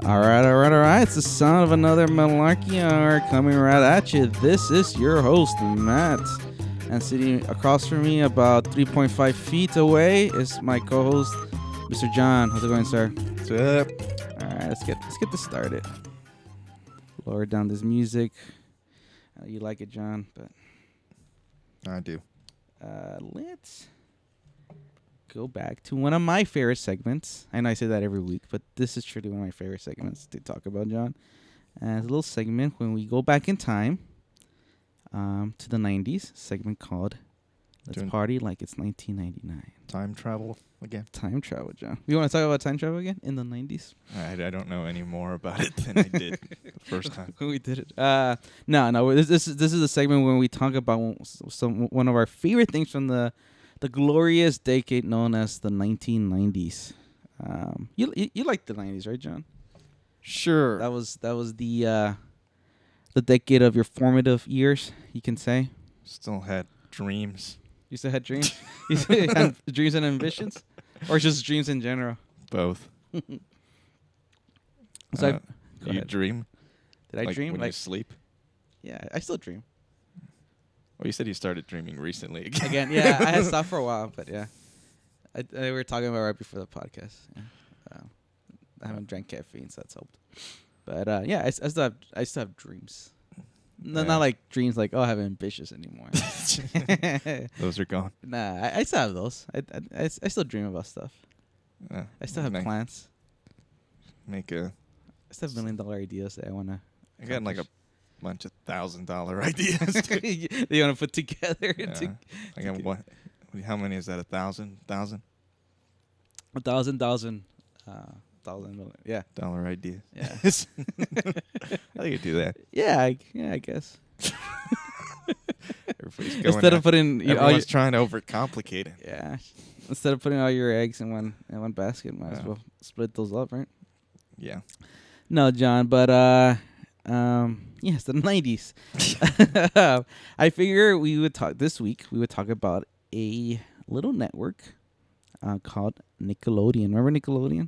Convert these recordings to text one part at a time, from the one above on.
All right. It's the sound of another Malarkey hour coming right at you. This is your host, Matt. And sitting across from me, about 3.5 feet away, is my co-host, Mr. John. How's it going, sir? What's up? All right, let's get this started. Lower down this music. You like it, John, but I do. Let's go back to one of my favorite segments. I know I say that every week, but this is truly one of my favorite segments to talk about, John. And it's a little segment when we go back in time to the 90s, segment called Let's Party Like It's 1999. Time travel again? Time travel, John. You want to talk about time travel again in the 90s? I don't know any more about it than I did the first time. When we did it. No. This is a segment when we talk about one of our favorite things from the glorious decade known as the 1990s. You like the 90s, right, John? Sure. That was the decade of your formative years, you can say. Still had dreams. You still had dreams? You still had dreams and ambitions? Or just dreams in general? Both. So you dream? Did I dream? When you sleep? Yeah, I still dream. Well, you said you started dreaming recently Again, yeah. I had stopped for a while, but yeah. We were talking about right before the podcast. Yeah. I haven't drank caffeine, so that's helped. But yeah, I still have dreams. No, not like dreams like, I have ambitious anymore. Those are gone. Nah, I still have those. I still dream about stuff. I still have plans. I still have $1 million ideas that I want to. I got like a bunch of $1,000 ideas. You want to put together? Yeah. I got what? How many is that? 1,000? 1,000. Yeah. Dollar ideas. Yeah. I think you do that. Yeah, I guess. Everybody's going Instead of putting, everyone's trying to overcomplicate it. Yeah. Instead of putting all your eggs in one basket, might as well split those up, right? Yeah. No, John, but yes, the 90s. I figure we would talk about a little network called Nickelodeon. Remember Nickelodeon?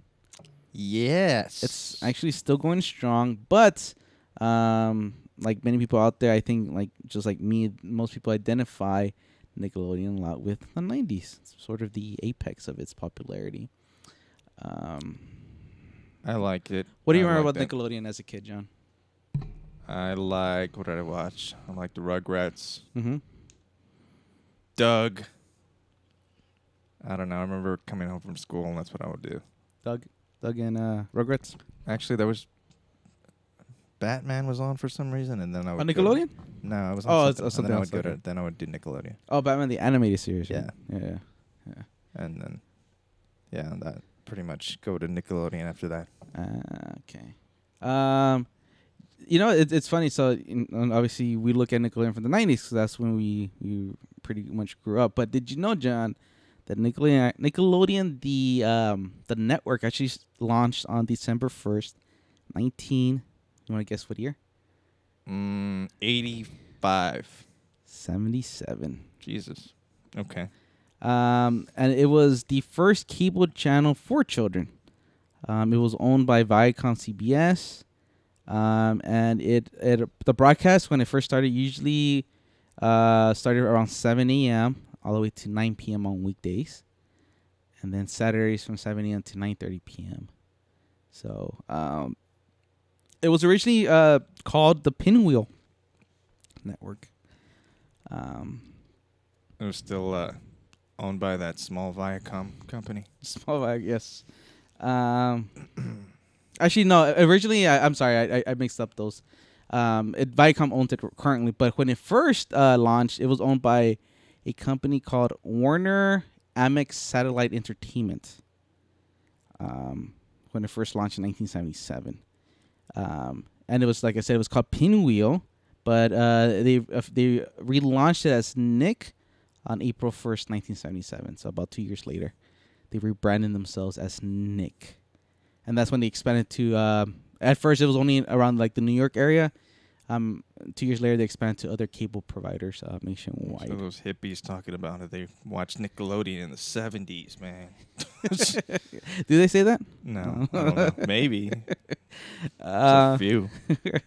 Yes. It's actually still going strong, but like many people out there, I think just like me, most people identify Nickelodeon a lot with the 90s. It's sort of the apex of its popularity. I liked it. What do you remember about Nickelodeon as a kid, John? What did I watch? I liked the Rugrats. Mm-hmm. Doug. I don't know. I remember coming home from school, and that's what I would do. Doug and Rugrats? Actually, there was Batman was on for some reason, and then I would on Nickelodeon? No, I was on something else. Then I would do Nickelodeon. Oh, Batman the animated series. Yeah. Yeah. And then, that pretty much go to Nickelodeon after that. Okay. It's funny. So obviously we look at Nickelodeon from the 90s because that's when we pretty much grew up. But did you know, John, that Nickelodeon the network actually launched on December 1st, you want to guess what year? 85. 77. Jesus. Okay. And it was the first cable channel for children. It was owned by Viacom CBS. And the broadcast when it first started usually started around 7 a.m. all the way to 9 p.m. on weekdays, and then Saturdays from 7 a.m. to 9:30 p.m. So it was originally called the Pinwheel Network. It was still owned by that small Viacom company. Small Viacom, yes. Actually, no. Originally, I'm sorry, I mixed up those. Viacom owns it currently, but when it first launched, it was owned by a company called Warner Amex Satellite Entertainment. When it first launched in 1977, and it was, like I said, it was called Pinwheel, but they relaunched it as Nick on April 1st, 1977. So about 2 years later, they rebranded themselves as Nick. And that's when they expanded to. At first, it was only around like the New York area. 2 years later, they expanded to other cable providers nationwide. So those hippies talking about it, they watched Nickelodeon in the 70s, man. Do they say that? No, I don't know. Maybe. a few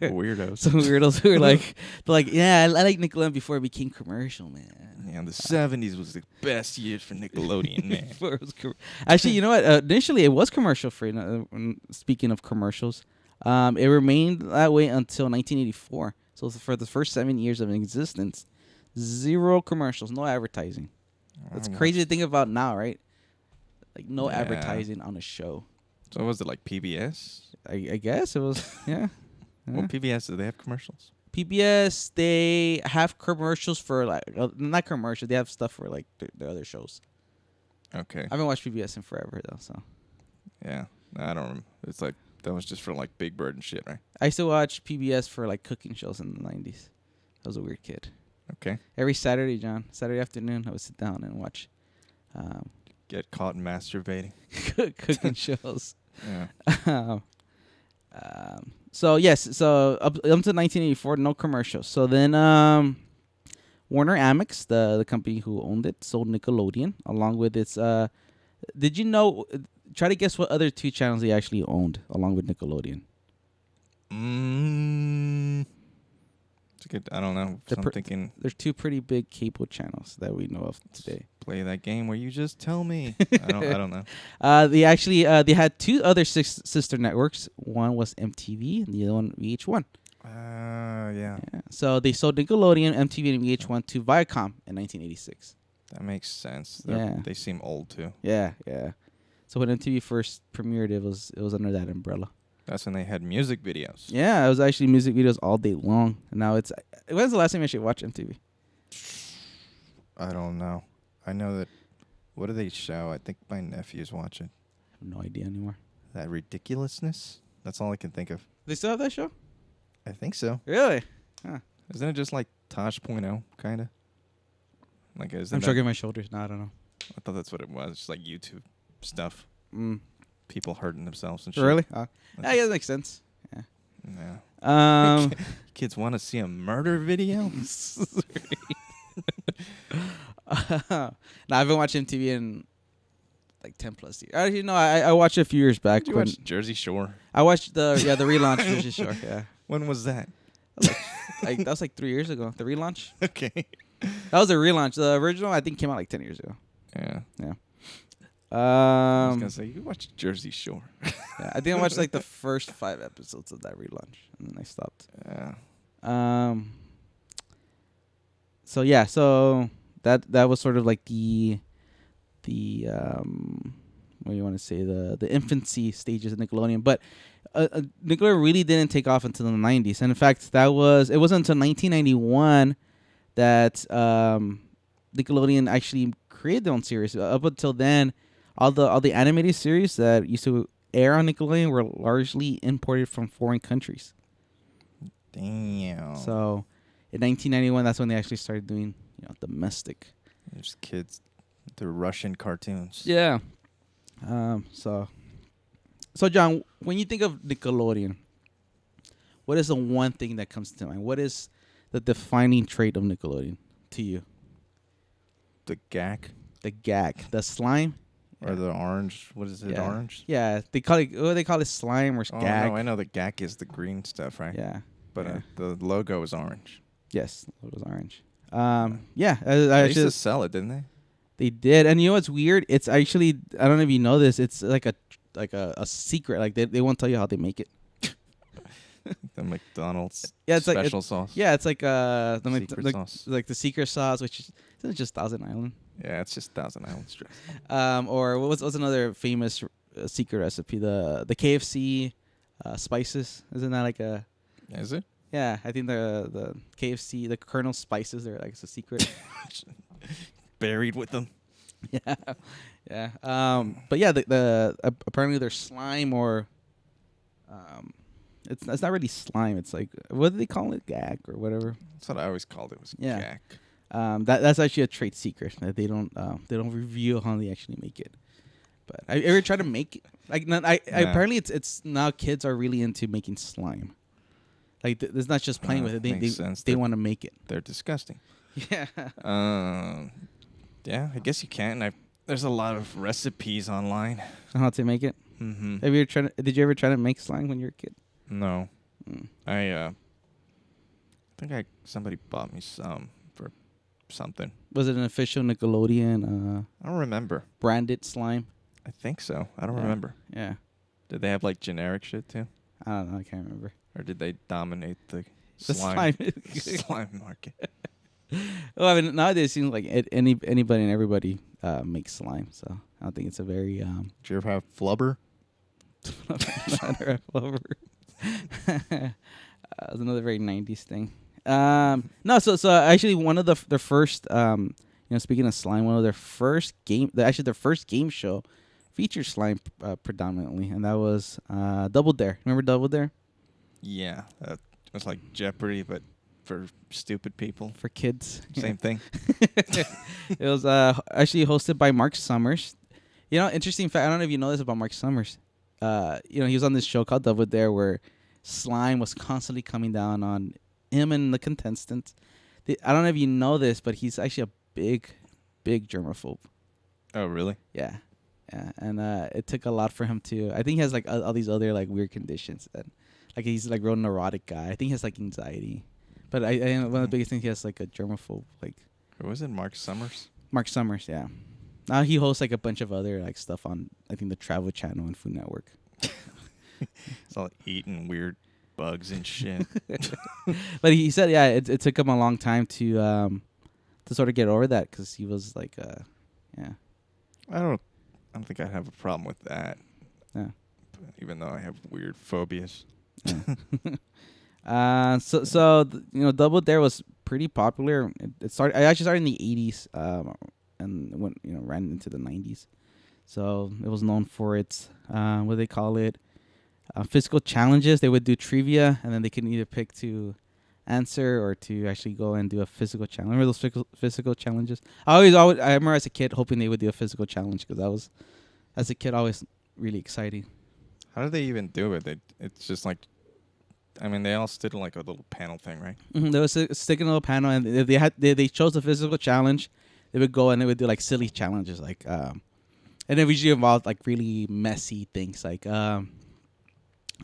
weirdos. Some weirdos who are like, they're like, yeah, I like Nickelodeon before it became commercial, man. Yeah, the 70s was the best years for Nickelodeon, man. Before it was actually, you know what? Initially, it was commercial free. Speaking of commercials, it remained that way until 1984. So for the first 7 years of existence, zero commercials, no advertising. That's crazy to think about now, right? Like no advertising on a show. So was it like PBS? I guess it was, yeah. Well, PBS, do they have commercials? PBS, they have commercials for like, not commercials, they have stuff for like the other shows. Okay. I haven't watched PBS in forever though, so. Yeah. No, I don't remember. It's like, that was just for like Big Bird and shit, right? I used to watch PBS for like cooking shows in the 90s. I was a weird kid. Okay. Every Saturday, John, Saturday afternoon, I would sit down and watch Get caught masturbating. cooking shows. Yeah. So yes, so up to 1984, no commercials. So then Warner Amex, the company who owned it, sold Nickelodeon along with its. Did you know? Try to guess what other two channels they actually owned along with Nickelodeon. It's good. I don't know. I'm thinking. There's two pretty big cable channels that we know of today. Play that game where you just tell me. I don't know. They actually they had two other sister networks. One was MTV, and the other one VH1. Yeah. So they sold Nickelodeon, MTV, and VH1 to Viacom in 1986. That makes sense. They seem old too. Yeah. So when MTV first premiered, it was under that umbrella. That's when they had music videos. Yeah, it was actually music videos all day long. And now when's the last time you actually watched MTV? I don't know. I know that. What do they show? I think my nephews watch it. I have no idea anymore. That ridiculousness. That's all I can think of. They still have that show? I think so. Really? Huh. Isn't it just like Tosh.0 kind of? Like, I'm shrugging my shoulders. No, I don't know. I thought that's what it was. Just like YouTube stuff. People hurting themselves and shit. Really? Yeah, that makes sense. Yeah. Kids want to see a murder video? I've been watching MTV in like 10 plus years. You know, I watched it a few years back. Did you watch Jersey Shore? I watched the relaunch Jersey Shore. Yeah. When was that? That was like 3 years ago. The relaunch. Okay. That was a relaunch. The original, I think, came out like 10 years ago. Yeah. I was gonna say you watched Jersey Shore. Yeah, I think I watched like the first 5 episodes of that relaunch, and then I stopped. Yeah. So that was sort of like the what do you want to say, the infancy stages of Nickelodeon, but Nickelodeon really didn't take off until the 90s, and in fact it wasn't until 1991 that Nickelodeon actually created their own series. Up until then, all the animated series that used to air on Nickelodeon were largely imported from foreign countries. Damn. So in 1991, that's when they actually started doing domestic. There's kids. They're Russian cartoons. Yeah. So John, when you think of Nickelodeon, what is the one thing that comes to mind? What is the defining trait of Nickelodeon to you? The gag. The slime. Or the orange. What is it? Orange? Yeah. They call it slime or gag. No, I know the gag is the green stuff, right? Yeah. But the logo is orange. Yes, the logo's orange. Yeah. They used to sell it, didn't they? They did. And you know what's weird? It's actually, I don't know if you know this, it's like a secret. Like they won't tell you how they make it. The McDonald's it's special sauce. Yeah, it's like secret sauce. Like the secret sauce, which is just Thousand Island. Yeah, it's just Thousand Island stress. Or what's another famous secret recipe? The KFC spices. Isn't that like a? Is it? Yeah, I think the KFC, the Colonel spices, they're like it's a secret. Buried with them. Yeah. But yeah, the apparently there's slime or it's not really slime. It's like, what do they call it? Gag or whatever. That's what I always called it. Was gag. That's actually a trade secret that they don't reveal how they actually make it. But I ever try to make it? Like, apparently it's now kids are really into making slime. Like it's not just playing with it. They want to make it. They're disgusting. Yeah. Yeah, I guess you can. There's a lot of recipes online. How to make it. Mm-hmm. Did you ever try to make slime when you were a kid? No. Mm. I think somebody bought me some for something. Was it an official Nickelodeon I don't remember. branded slime? I think so. I don't Yeah. remember. Yeah. Did they have like generic shit too? I don't know. I can't remember. Or did they dominate the The slime slime. slime market? Well, I mean, nowadays it seems like anybody and everybody makes slime. So I don't think it's a very Did you ever have flubber? It was another very '90s thing. No, so actually one of the first speaking of slime, one of their first their first game show featured slime predominantly, and that was Double Dare. Remember Double Dare? Yeah, it was like Jeopardy, but for stupid people. For kids. Same thing. It was actually hosted by Mark Summers. Interesting fact. I don't know if you know this about Mark Summers. He was on this show called Double Dare where slime was constantly coming down on him and the contestants. I don't know if you know this, but he's actually a big germaphobe. Oh, really? Yeah, and it took a lot for him to. I think he has like all these other like weird conditions that, like he's like real neurotic guy. I think he has like anxiety, but I one of the biggest things he has like a germaphobe. Like, or was it Mark Summers? Mark Summers, yeah. Now he hosts like a bunch of other like stuff on I think the Travel Channel and Food Network. It's all eating weird bugs and shit. But he said, yeah, it took him a long time to sort of get over that because he was like, yeah. I don't think I'd have a problem with that. Yeah. Even though I have weird phobias. Yeah. Double Dare was pretty popular. It actually started in the 80s, and went ran into the 90s. So it was known for its what do they call it? Physical challenges. They would do trivia, and then they could either pick to answer or to actually go and do a physical challenge. Remember those physical challenges? I remember as a kid hoping they would do a physical challenge because that was, as a kid, always really exciting. How do they even do it? It's just like, I mean, they all stood in like a little panel thing, right? Mm-hmm. They was sticking a little panel, and if they chose a physical challenge, they would go and they would do like silly challenges, like and it usually involved like really messy things, like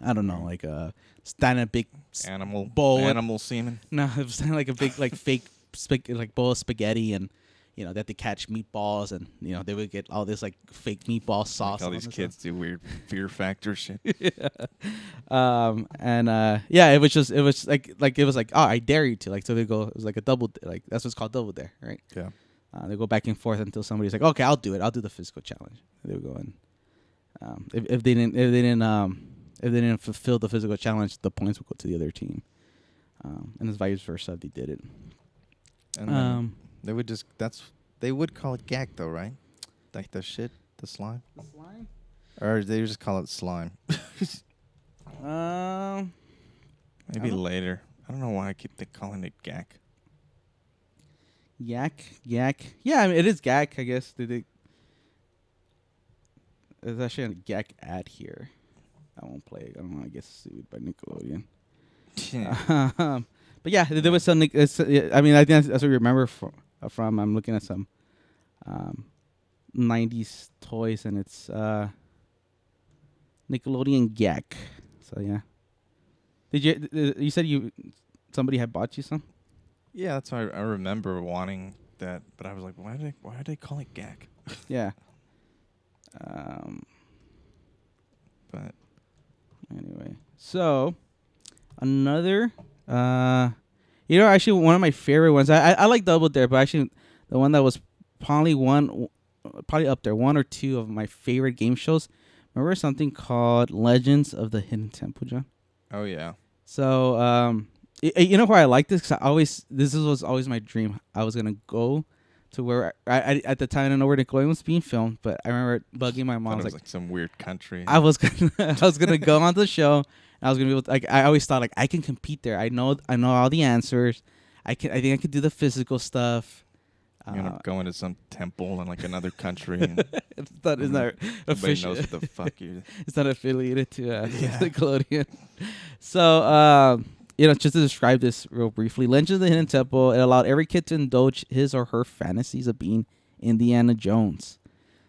I don't know, like stand a big animal semen. No, it was stand like a big like fake like bowl of spaghetti, and they had to catch meatballs, and they would get all this like fake meatball sauce. Like all these kids do weird Fear Factor shit. Yeah. It was like oh, I dare you to, like, so they go, it was like a double, like that's what's called Double Dare, right? Yeah. They go back and forth until somebody's like, okay, I'll do it. I'll do the physical challenge. They would go and if they didn't fulfill the physical challenge, the points would go to the other team. And it's vice versa if they did it. And they would call it gag though, right? Like the slime. Slime? Or they just call it slime. Maybe later. I don't know why I keep calling it gag. Yak. Yeah, I mean it is gag, I guess. There's actually a gag ad here. I won't play it. I don't know. I get sued by Nickelodeon. But yeah, there was some. I mean, I think that's what we remember from. I'm looking at some 90s toys, and it's Nickelodeon Gak. So yeah. Did you said somebody had bought you some? Yeah, that's why I remember wanting that, but I was like, why do they call it gag? Yeah. But anyway, so another, actually one of my favorite ones. I like Double Dare, but actually the one that was probably up there, one or two of my favorite game shows. Remember something called Legends of the Hidden Temple, John? Oh yeah. So why I like this? Cause this was always my dream. I was gonna go to where I at the time I didn't know where Nickelodeon was being filmed, but I remember bugging my mom. It was like some weird country. I was gonna go on the show. And I was gonna be able to, like, I always thought like I can compete there. I know all the answers. I think I could do the physical stuff. You're gonna go into some temple in like another country. And it's not official. Nobody knows what the fuck you. It's not affiliated to Nickelodeon. So just to describe this real briefly, Legends of the Hidden Temple, it allowed every kid to indulge his or her fantasies of being Indiana Jones.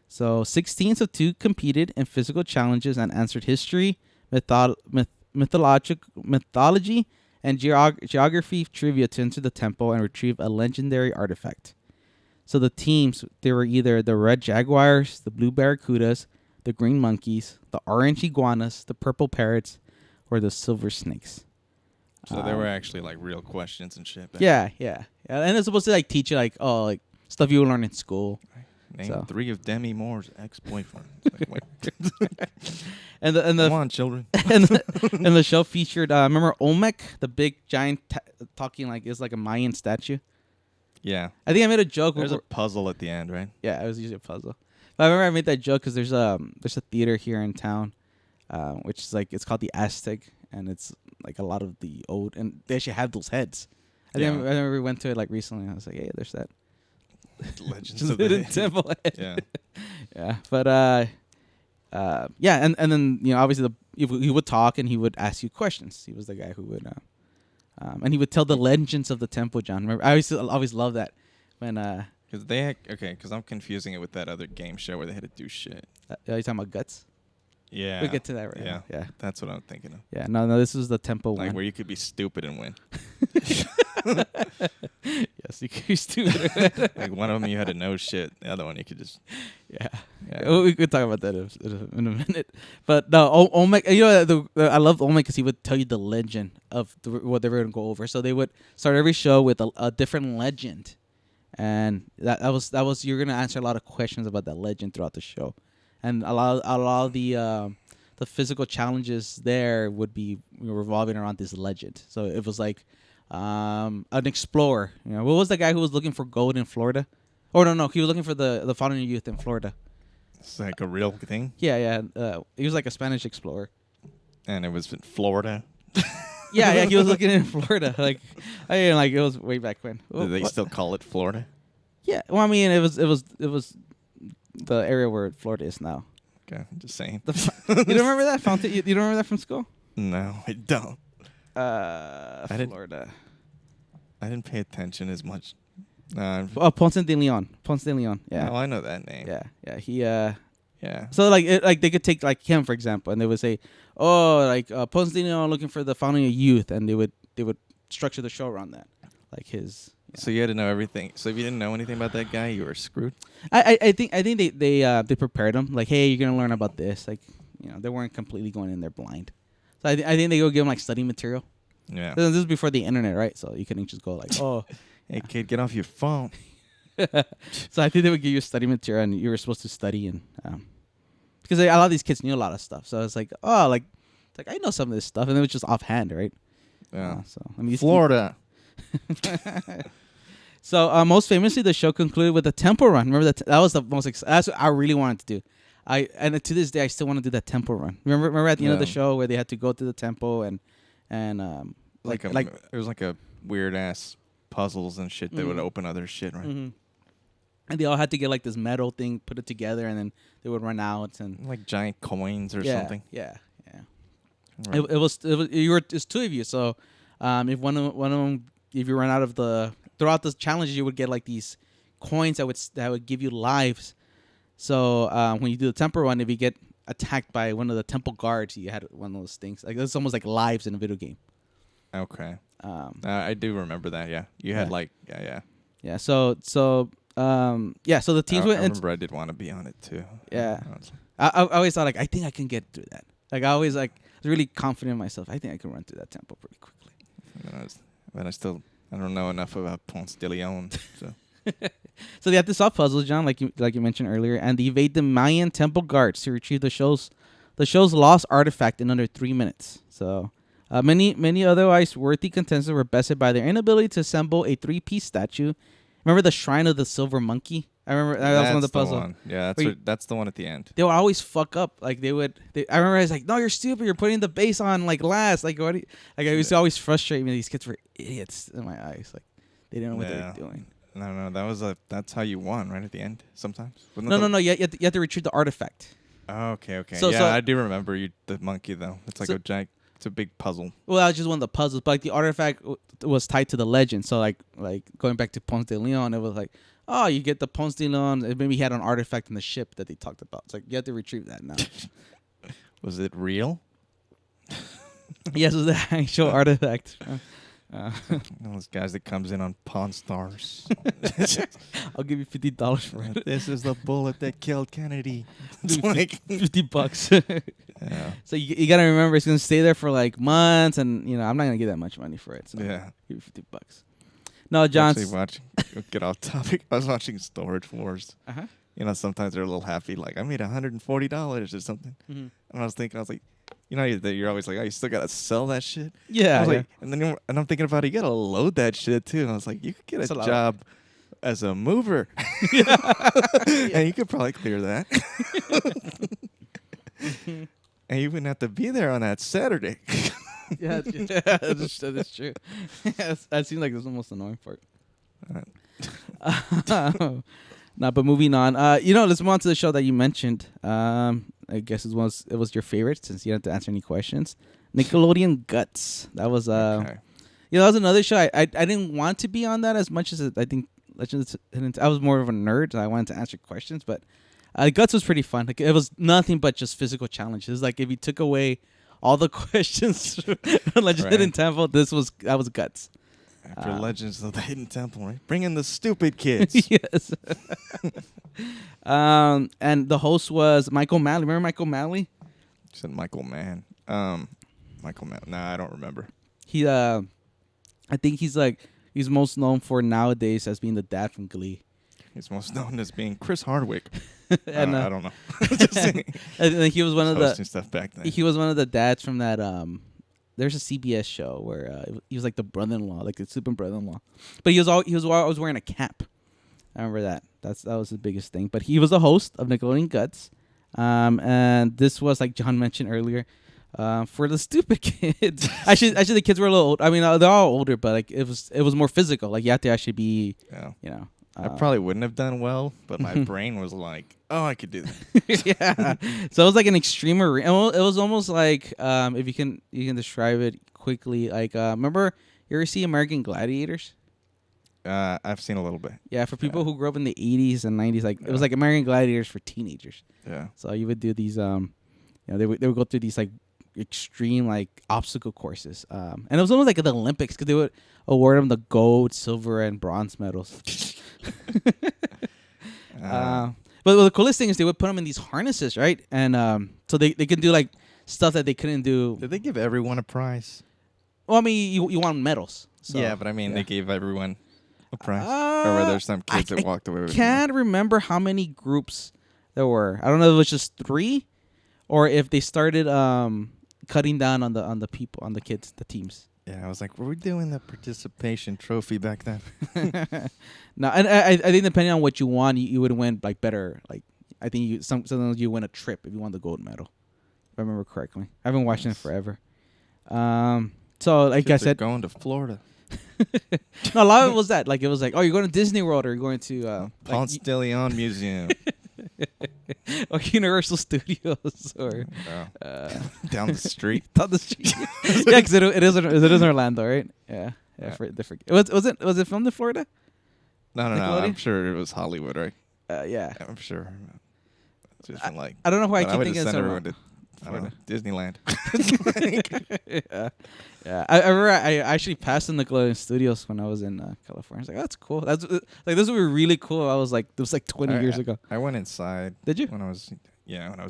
So 16 of 2 competed in physical challenges and answered history, mythology and geography trivia to enter the temple and retrieve a legendary artifact. So the teams, they were either the red jaguars, the blue barracudas, the green monkeys, the orange iguanas, the purple parrots, or the silver snakes. So there were actually like real questions and shit. Yeah, and it's supposed to like teach you like stuff you learn in school. Name 3 of Demi Moore's ex-boyfriends. Like, and the come on, children. and the show featured remember Olmec, the big giant talking like is like a Mayan statue. Yeah, I think I made a joke. There's a puzzle at the end, right? Yeah, it was usually a puzzle. But I remember I made that joke because there's a theater here in town, which is like it's called the Aztec, and it's like a lot of the old, and they actually have those heads. I remember we went to it like recently. I was like, hey, there's that. Legends of the Temple head. Yeah. Yeah, but and then obviously he would talk and he would ask you questions. He was the guy who would and he would tell the legends of the temple, John. Remember, I always love that when because I'm confusing it with that other game show where they had to do shit. Are you talking about Guts? Yeah, We'll get to that right now. Yeah, that's what I'm thinking of. Yeah, no, this was the temple like one. where you could be stupid and win. Yes, you could be stupid. Like one of them you had to know shit. The other one you could just Well, we could talk about that in a minute. But no, Olmec. I love Olmec because he would tell you the legend of what they were going to go over. So they would start every show with a different legend, and that was you're going to answer a lot of questions about that legend throughout the show, and a lot of the physical challenges there would be revolving around this legend. So it was like an explorer. What was the guy who was looking for gold in Florida? Oh no, he was looking for the founding youth in Florida. It's like a real thing. Yeah. He was like a Spanish explorer. And it was in Florida. yeah, he was looking in Florida. Like it was way back when. Do they still call it Florida? Yeah. Well, I mean, it was the area where Florida is now. Okay, I'm just saying. You don't remember that fountain? You don't remember that from school? No, I don't. Florida. I didn't pay attention as much. Ponce de Leon. Yeah. Oh, I know that name. Yeah. He. Yeah. So like they could take like him for example, and they would say, Ponce de Leon looking for the founding of youth, and they would structure the show around that, like his. Yeah. So you had to know everything. So if you didn't know anything about that guy, you were screwed. I think they prepared him like, hey, you're gonna learn about this. Like, they weren't completely going in there blind. So I think they go give him like study material. Yeah. This is before the internet, right? So you couldn't just go like, oh, hey kid, get off your phone. So I think they would give you study material, and you were supposed to study, and because a lot of these kids knew a lot of stuff. So it's like, it's like I know some of this stuff, and it was just offhand, right? Yeah. So I mean, Florida. So most famously, the show concluded with a temple run. Remember that was the most. That's what I really wanted to do. And to this day I still want to do that temple run. Remember at the end of the show where they had to go to the temple and it was like a weird ass puzzles and shit that would open other shit, right? Mm-hmm. And they all had to get like this metal thing, put it together, and then they would run out and like giant coins or something. Yeah. Right. It's two of you. So if one of them, if you run out of throughout the challenges, you would get like these coins that would give you lives. So when you do the temple run, if you get attacked by one of the temple guards, you had one of those things. Like it's almost like lives in a video game. Okay. I do remember that. Yeah, you had Yeah. So the teams went. I remember I did want to be on it too. Yeah. I always thought like I think I can get through that. Like I always was really confident in myself. I think I can run through that temple pretty quickly. I don't know enough about Ponce de Leon. So. So they have to solve puzzles, John, like you mentioned earlier, and they evade the Mayan temple guards to retrieve the show's lost artifact in under 3 minutes. So many otherwise worthy contestants were bested by their inability to assemble a 3-piece statue. Remember the Shrine of the Silver Monkey? I remember that was one of the puzzles. One. Yeah, that's the one at the end. They would always fuck up. Like I remember I was like, no, you're stupid. You're putting the base on like last. Like what? I used to always frustrate me. These kids were idiots in my eyes. Like they didn't know what they were doing. No, that's how you won, right at the end. Sometimes. No. You have to retrieve the artifact. Oh, okay. So I do remember the monkey though. It's like a giant. It's a big puzzle. Well, that was just one of the puzzles, but like the artifact was tied to the legend. So like going back to Ponce de Leon, it was like, oh, you get the Ponce de Leon. Maybe he had an artifact in the ship that they talked about. It's like you have to retrieve that now. Was it real? Yes, it was the actual artifact. Those guys that comes in on Pawn Stars. I'll give you $50 for it. This is the bullet that killed Kennedy. It's like $50. yeah. So you gotta remember, it's gonna stay there for like months, and I'm not gonna get that much money for it. So Yeah. give you $50. No, John. Actually watching. Get off topic. I was watching Storage Wars. Uh-huh. Sometimes they're a little happy, like I made $140 or something. Mm-hmm. And I was like, you're always like, oh, you still gotta sell that shit. Yeah. I was like, and then I'm thinking about it, you gotta load that shit too. And I was like, you could get That's a a lot. job as a mover, and you could probably clear that. And you wouldn't have to be there on that Saturday. Yeah, that's true. That seems like the most annoying part. No, but moving on. Let's move on to the show that you mentioned. I guess it was your favorite since you didn't have to answer any questions. Nickelodeon Guts. That was Okay. that was another show. I didn't want to be on that as much as I think Legends. I was more of a nerd. So I wanted to answer questions, but Guts was pretty fun. Like it was nothing but just physical challenges. Like if you took away all the questions from Legends Right. Hidden Temple, that was Guts. After Legends of the Hidden Temple, right? Bring in the stupid kids. Yes. And the host was Michael Malley. Remember Michael Malley? You said Michael Mann. Michael Mann. Nah, I don't remember. He I think he's most known for nowadays as being the dad from Glee. He's most known as being Chris Hardwick. And I don't know. Just saying. and then he was one of Hosting stuff back then. he was one of the dads from that there's a CBS show where he was like the brother-in-law, like the super brother-in-law. But he was always wearing a cap. I remember that. That was the biggest thing. But he was the host of Nickelodeon Guts. And this was, like John mentioned earlier, for the stupid kids. actually the kids were a little old. I mean, they're all older, but like it was more physical. Like you have to actually be, Yeah. I probably wouldn't have done well, but my brain was like, "Oh, I could do that." Yeah. So it was like an extreme arena. It was almost like if you can describe it quickly. Like remember you ever see American Gladiators? I've seen a little bit. Yeah, for people who grew up in the 80s and 90s, like it was like American Gladiators for teenagers. Yeah. So you would do these they would go through these like extreme like obstacle courses. And it was almost like the Olympics because they would award them the gold, silver, and bronze medals. But the coolest thing is they would put them in these harnesses, right? And so they can do like stuff that they couldn't do. Did they give everyone a prize? Well, I mean, you want medals. So, yeah, but I mean, they gave everyone a prize. Or were there some kids that walked away with it? I can't remember how many groups there were. I don't know if it was just 3 or if they started cutting down on the people, on the kids, the teams. Yeah, I was like, were we doing the participation trophy back then? No, and I think depending on what you won, you would win like better. Like I think sometimes you win a trip if you won the gold medal, if I remember correctly. I haven't watched it in forever. So like Kids I said, going to Florida. no, a lot of it was that. Like it was like, oh, you're going to Disney World or you're going to Ponce de Leon Museum. or Universal Studios or Down the street. down the street. Yeah, because it is Orlando, right? Yeah. Was it filmed in Florida? No. Nickelodeon? I'm sure it was Hollywood, right? Yeah. I'm sure. Just like I don't know why I but keep would thinking just it's send Orlando. everyone to Disneyland. Yeah. I remember I actually passed the Nickelodeon Studios when I was in California. I was like, oh, that's cool. That's like this would be really cool. I was like, it was like 20 years ago. I went inside. Did you? When I was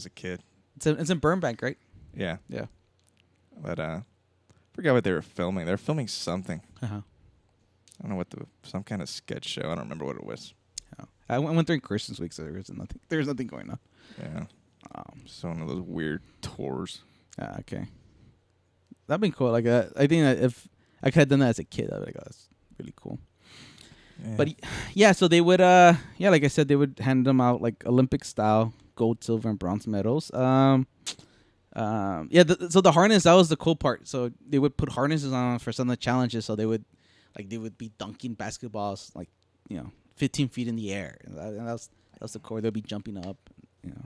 a kid. It's in Burbank, right? Yeah. Yeah. But forgot what they were filming. They were filming something. Uh-huh. I don't know some kind of sketch show. I don't remember what it was. Oh. I went during Christmas week, so there was nothing going on. Yeah. Just one of those weird tours. Okay. That'd been cool. Like I think that if I could have done that as a kid, I'd be like, oh, that's really cool. Yeah. But yeah, so they would like I said, they would hand them out like Olympic style gold, silver, and bronze medals. So the harness, that was the cool part. So they would put harnesses on for some of the challenges. So they would be dunking basketballs like 15 feet in the air, and that was the core. They'd be jumping up,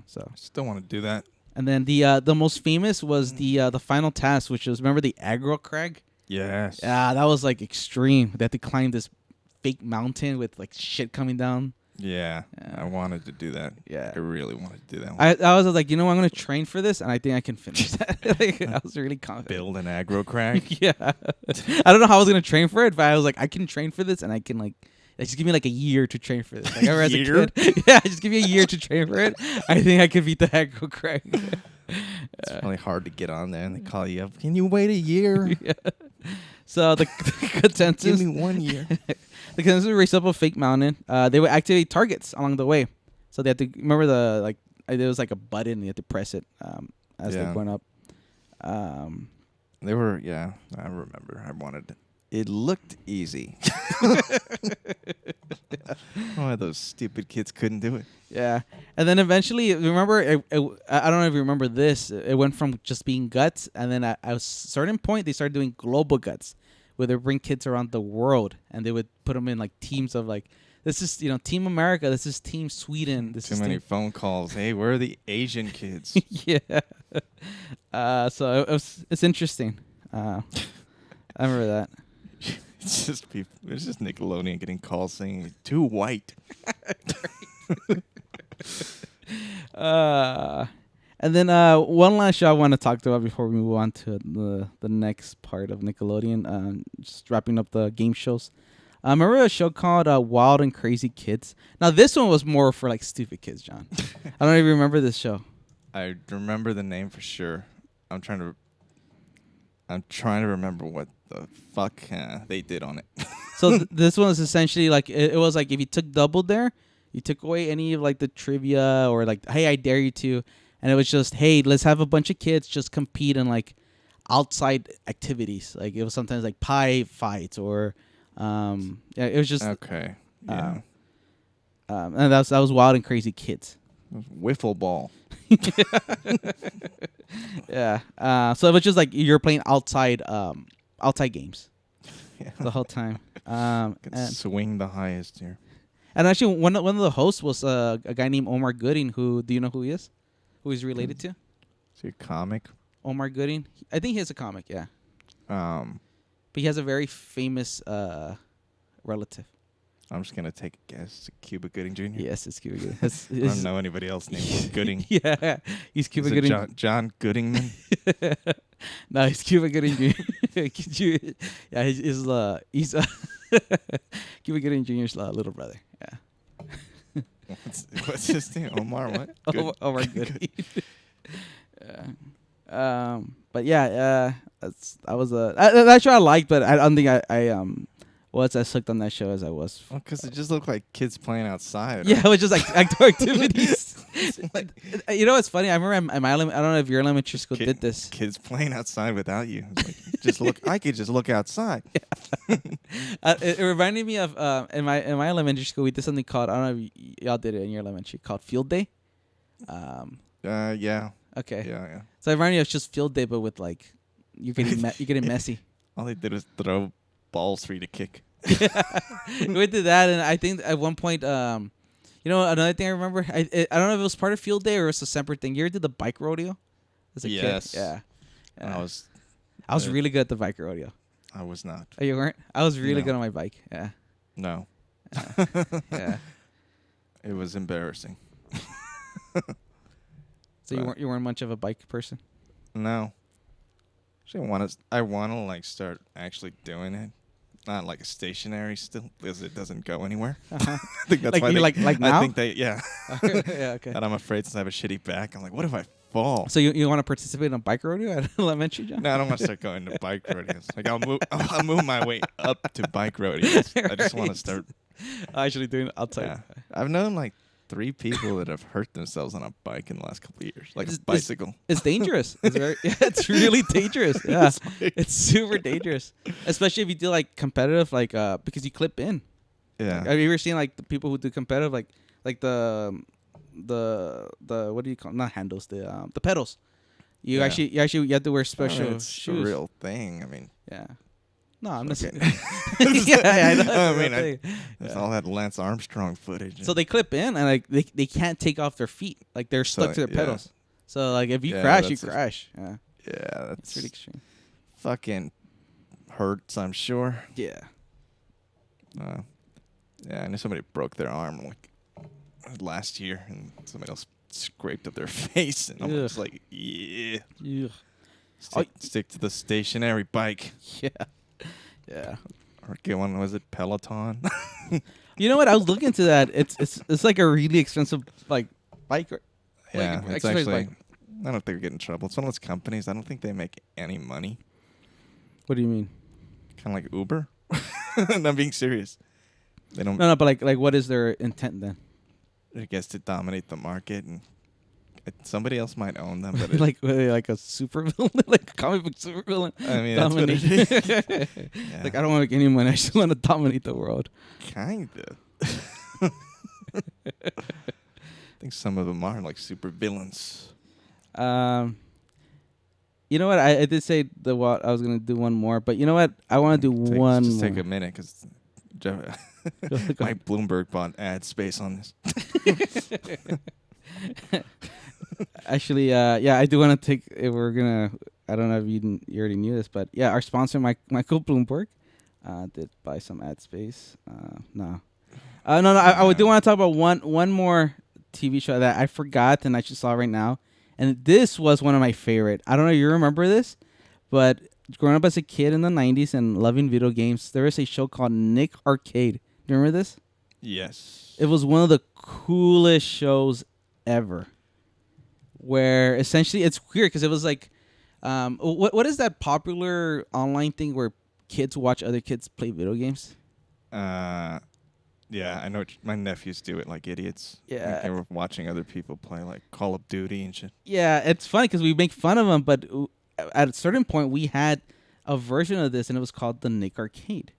So I still want to do that. and then the most famous was the final task, which was, remember the aggro crag? Yes. Yeah, that was like extreme. They had to climb this fake mountain with like shit coming down. Yeah, Yeah. I wanted to do that. Yeah. I really wanted to do that one. I was like, you know what, I'm gonna train for this, and I think I can finish that. Like, I was really confident. Build an aggro crack. Yeah. I don't know how I was gonna train for it, but I was like, I can train for this, and I can like just give me like a year to train for this. Like, I remember as a Year? kid, yeah, just give me a year to train for it. I think I could beat the aggro crack. It's really hard to get on there, and they call you up. Can you wait a year? Yeah. So the consensus. Give me 1 year. The consensus would race up a fake mountain. They would activate targets along the way, so they had to remember there was like a button, you had to press it as they went up. They were, yeah, I remember. I wanted it. It looked easy. Why those stupid kids couldn't do it. Yeah, and then eventually, remember, I don't know if you remember this. It went from just being guts, and then at a certain point, they started doing global guts, where they bring kids around the world, and they would put them in like teams of like, this is Team America, this is Team Sweden. This Too is many phone calls. Hey, where are the Asian kids? Yeah. So it's interesting. I remember that. It's just people. It's just Nickelodeon getting calls saying too white. And then one last show I want to talk about before we move on to the next part of Nickelodeon. Just wrapping up the game shows. I remember a show called Wild and Crazy Kids. Now this one was more for like stupid kids, John. I don't know if you remember this show. I remember the name for sure. I'm trying to remember what the fuck they did on it. So this one was essentially like it was like if you took Double Dare, you took away any of like the trivia or like, hey, I dare you to, and it was just, hey, let's have a bunch of kids just compete in like outside activities. Like it was sometimes like pie fights or it was just Okay. Yeah. and that was Wild and Crazy Kids. Wiffle ball. Yeah. So it was just like you're playing outside games Yeah. the whole time. Can And swing the highest here. actually, one of the hosts was a guy named Omar Gooding. Who do you know who he is? Who he's related to? Is he a comic? Omar Gooding. I think he has a comic. Yeah, Um, but he has a very famous relative. I'm just gonna take a guess. It's Cuba Gooding Jr. Yes, it's Cuba Gooding. I don't know anybody else named Gooding. Yeah, he's Cuba Is it Gooding. John Goodingman? No, he's Cuba Gooding Jr. Yeah, he's Cuba Gooding Jr.'s little brother. Yeah. What's his name? Omar what? Omar Gooding. Yeah. But yeah, that show I liked, but I don't think I was as hooked on that show as I was. Well, because it just looked like kids playing outside. Yeah, it was just like outdoor activities. Like, you know what's funny? I remember I don't know if your elementary school did this. Kids playing outside without you. It's like, I could just look outside. It reminded me of in my elementary school we did something called, I don't know if y'all did it in your elementary, called Field Day. Yeah. Okay. Yeah. So it reminded me of just Field Day, but with like you're getting messy. All they did was throw balls for you to kick. We did that, and I think at one point, another thing I remember, I don't know if it was part of Field Day or it was a separate thing. You ever did the bike rodeo as a Yes. kid? Yeah. I was really good at the bike rodeo. I was not. Oh, you weren't? I was really No. good on my bike. Yeah. No. Yeah. It was embarrassing. So you weren't much of a bike person? No. Actually, I want to like start actually doing it. Not like a stationary still, because it doesn't go anywhere. Uh-huh. I think that's why like now? I think yeah. Yeah, okay. And I'm afraid since I have a shitty back, I'm like, what if I fall? So you want to participate in a bike rodeo at elementary, John? No, I don't want to start going to bike rodeos. Like I'll move my way up to bike rodeos. I just want to start Actually doing it outside. Yeah. I've known like 3 people that have hurt themselves on a bike in the last couple of years, like It's- a bicycle. It's dangerous. It's really dangerous. Yeah, it's super dangerous, especially if you do like competitive, like because you clip in. Yeah. Have you ever seen like the people who do competitive, like the what do you call it? Not handles, the pedals? You Yeah. actually you have to wear special it's shoes. a real thing. I mean, Yeah. No, I'm not Okay. saying. Yeah, I know. I it's a mean, real thing. there's Yeah. all that Lance Armstrong footage. So they clip in and like they can't take off their feet. Like they're stuck So, to their yeah. pedals. So like if you Yeah, crash, you that's a- crash. Yeah. yeah, It's that's really extreme. fucking hurts. I'm sure. Yeah. Yeah, I knew somebody broke their arm like last year, and somebody else scraped up their face, and I'm Ugh. just like, yeah, Ugh. stick to the stationary bike, Yeah. Yeah. or get one. Was it Peloton? You know what? I was looking into that. It's like a really expensive like bike. Yeah, Like, it's exercise actually. bike. I don't think we get in trouble. It's one of those companies. I don't think they make any money. What do you mean? Kind of like Uber. I'm being serious. They don't. No, but like, what is their intent then? I guess to dominate the market, and somebody else might own them. But like a super villain, like a comic book super villain. I mean, that's what it is. Yeah. Like I don't want to make any money. I just want to dominate the world. Kinda. I think some of them are like super villains. You know what? I did say I was gonna do one more, but you know what? I want to do one. Just more. take a minute, because Mike Bloomberg bought ad space on this. Actually, yeah, I do want to take. If we're gonna. I don't know if you already knew this, but yeah, our sponsor, Michael Bloomberg, did buy some ad space. No. I do want to talk about one more TV show that I forgot and I just saw right now, and this was one of my favorite. I don't know if you remember this, but growing up as a kid in the '90s and loving video games, there was a show called Nick Arcade. Do you remember this? Yes. It was one of the coolest shows ever. Where essentially it's weird because it was like, what is that popular online thing where kids watch other kids play video games? Yeah, I know. My nephews do it like idiots. Yeah. Like they were watching other people play like Call of Duty and shit. Yeah, it's funny because we make fun of them, but at a certain point we had a version of this and it was called the Nick Arcade.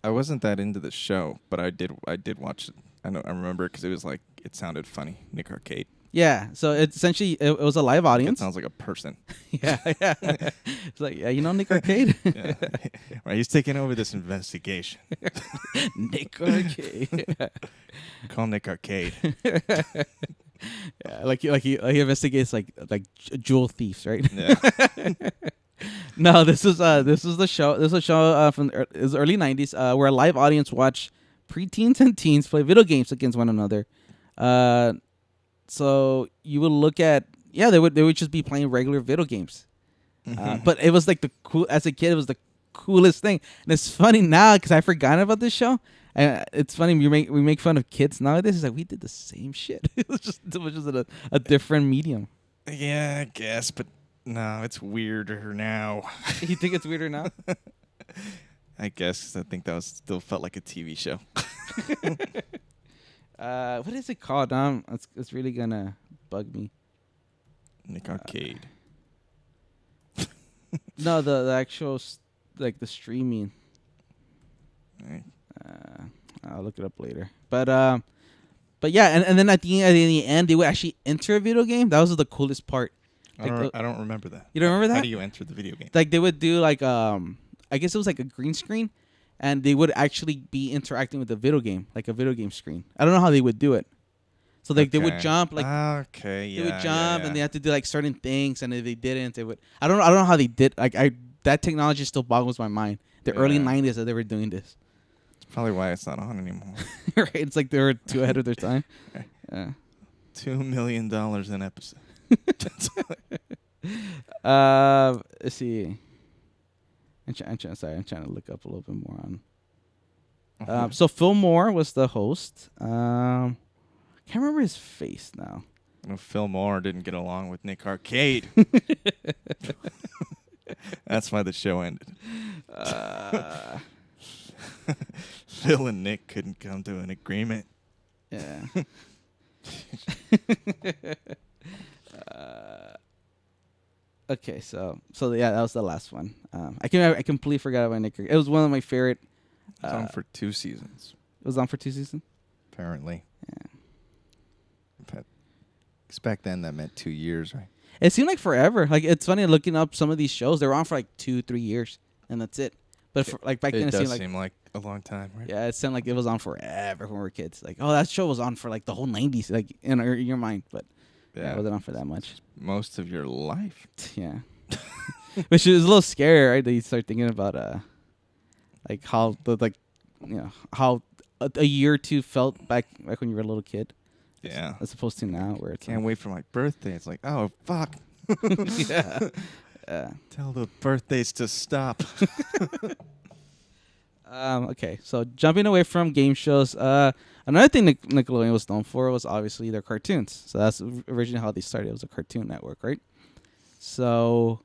I wasn't that into the show, but I did watch it. I remember because it was like, it sounded funny. Nick Arcade. Yeah, so it's essentially it was a live audience. It sounds like a person. Yeah. It's like, yeah, you know Nick Arcade? Yeah. Right, he's taking over this investigation. Nick Arcade. Call Nick Arcade. Yeah, like he investigates like jewel thieves, right? Yeah. No, this is the show. This is a show from the early '90s, where a live audience watch preteens and teens play video games against one another. So you would look at they would just be playing regular video games, but it was like as a kid it was the coolest thing, and it's funny now because I forgot about this show. It's funny we make fun of kids nowadays. It's like we did the same shit. it was just a different medium. Yeah, I guess, but no, it's weirder now. You think it's weirder now? I guess I think that still felt like a TV show. What is it called? It's really gonna bug me. Nick Arcade. No, the actual like the streaming. Right. I'll look it up later. But yeah, and then at the end they would actually enter a video game. That was the coolest part. I don't remember that. You don't remember that? How do you enter the video game? Like they would do like I guess it was like a green screen, and they would actually be interacting with the video game, like a video game screen. I don't know how they would do it. So like they would jump, like they would jump, and they had to do like certain things, and if they didn't, they would. I don't know how they did. Like that technology still boggles my mind. The early '90s that they were doing this. It's probably why it's not on anymore. Right? It's like they were too ahead of their time. Yeah. $2 million an episode. Let's see. I'm trying to look up a little bit more on. So Phil Moore was the host. Can't remember his face now. Phil Moore didn't get along with Nick Arcade. That's why the show ended. Phil and Nick couldn't come to an agreement. Yeah. Okay, so yeah, that was the last one. I completely forgot about Nick. It was one of my favorite. It was on for 2 seasons. It was on for 2 seasons. Apparently. Yeah. But back then that meant 2 years, right? It seemed like forever. Like it's funny looking up some of these shows. They were on for like 2-3 years, and that's it. But back then, it does seem like a long time, right? Yeah, it seemed like it was on forever when we were kids. Like, oh, that show was on for like the whole '90s, like in your mind. But yeah, it wasn't on for that much. Most of your life. Yeah, which is a little scary, right? That you start thinking about like how how a year or two felt back when you were a little kid. Yeah. As opposed to now where it's Can't wait for my birthday. It's like, oh, fuck. yeah. Tell the birthdays to stop. Okay, so jumping away from game shows, another thing Nickelodeon was known for was obviously their cartoons. So that's originally how they started. It was a cartoon network, right? So,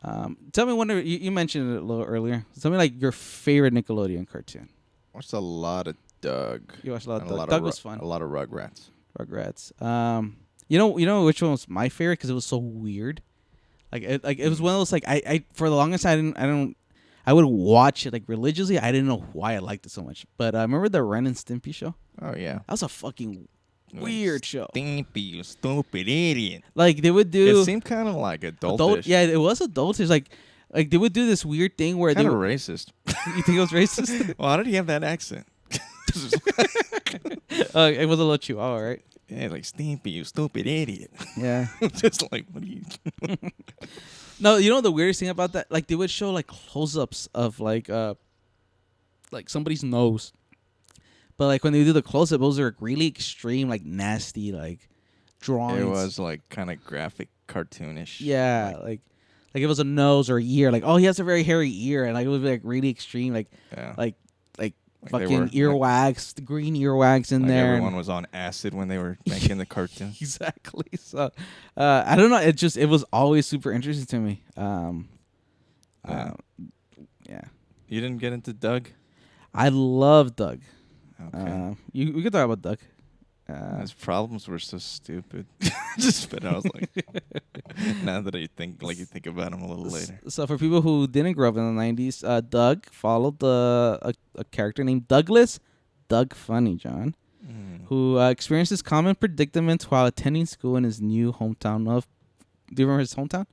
tell me one. You mentioned it a little earlier. Tell me like your favorite Nickelodeon cartoon. Watched a lot of Doug. You watched a lot of and Doug. Doug was fun. A lot of Rugrats. Rugrats. You know which one was my favorite because it was so weird. It was one of those I for the longest I would watch it like religiously. I didn't know why I liked it so much. But remember the Ren and Stimpy show? Oh yeah, that was a fucking weird show. Stimpy, you stupid idiot. Like they would do. It seemed kind of like adultish. Yeah, it was adultish. Like they would do this weird thing where kind they of racist. You think it was racist? Well, how did he have that accent? It was a little chihuahua, right? Yeah, like Stimpy, you stupid idiot. Yeah. Just like, what are you? No, you know the weirdest thing about that? Like they would show like close-ups of like somebody's nose, but like when they do the close-up, those are really extreme, like nasty, like drawings. It was like kind of graphic, cartoonish. Yeah, like it was a nose or a ear. Like, oh, he has a very hairy ear, and like it would be like really extreme, like yeah. like fucking earwax, the green earwax in like there. Everyone was on acid when they were making the cartoon. Exactly. So, I don't know. It was always super interesting to me. Yeah. You didn't get into Doug? I love Doug. Okay. We could talk about Doug. His problems were so stupid. But I was like, now that you think about him a little later. So for people who didn't grow up in the 90s, Doug followed a character named Douglas, Doug Funny, John, who experienced this common predicament while attending school in his new hometown of... Do you remember his hometown?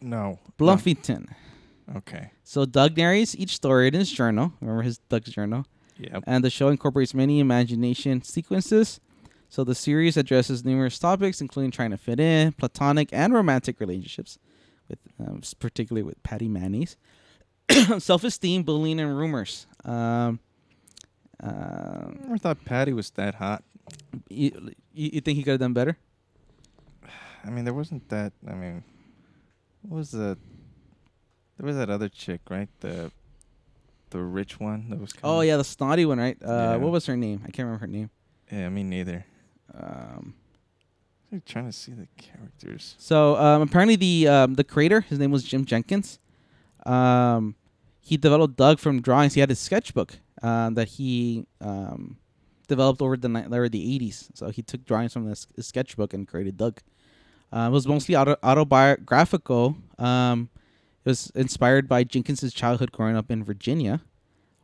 No. Bluffington. Okay. So Doug narrates each story in his journal. Remember Doug's journal? Yep. And the show incorporates many imagination sequences. So the series addresses numerous topics, including trying to fit in, platonic and romantic relationships, with particularly with Patty Mayonnaise, self-esteem, bullying, and rumors. I never thought Patty was that hot. You think he could have done better? I mean, there wasn't that. I mean, what was the? There was that other chick, right? The rich one that was. Oh yeah, the snotty one, right? Yeah. What was her name? I can't remember her name. Yeah, me neither. I'm trying to see the characters. So apparently the creator, his name was Jim Jenkins. He developed Doug from drawings. He had his sketchbook that he developed over the 80s. So he took drawings from his sketchbook and created Doug. It was mostly autobiographical. It was inspired by Jenkins's childhood growing up in Virginia,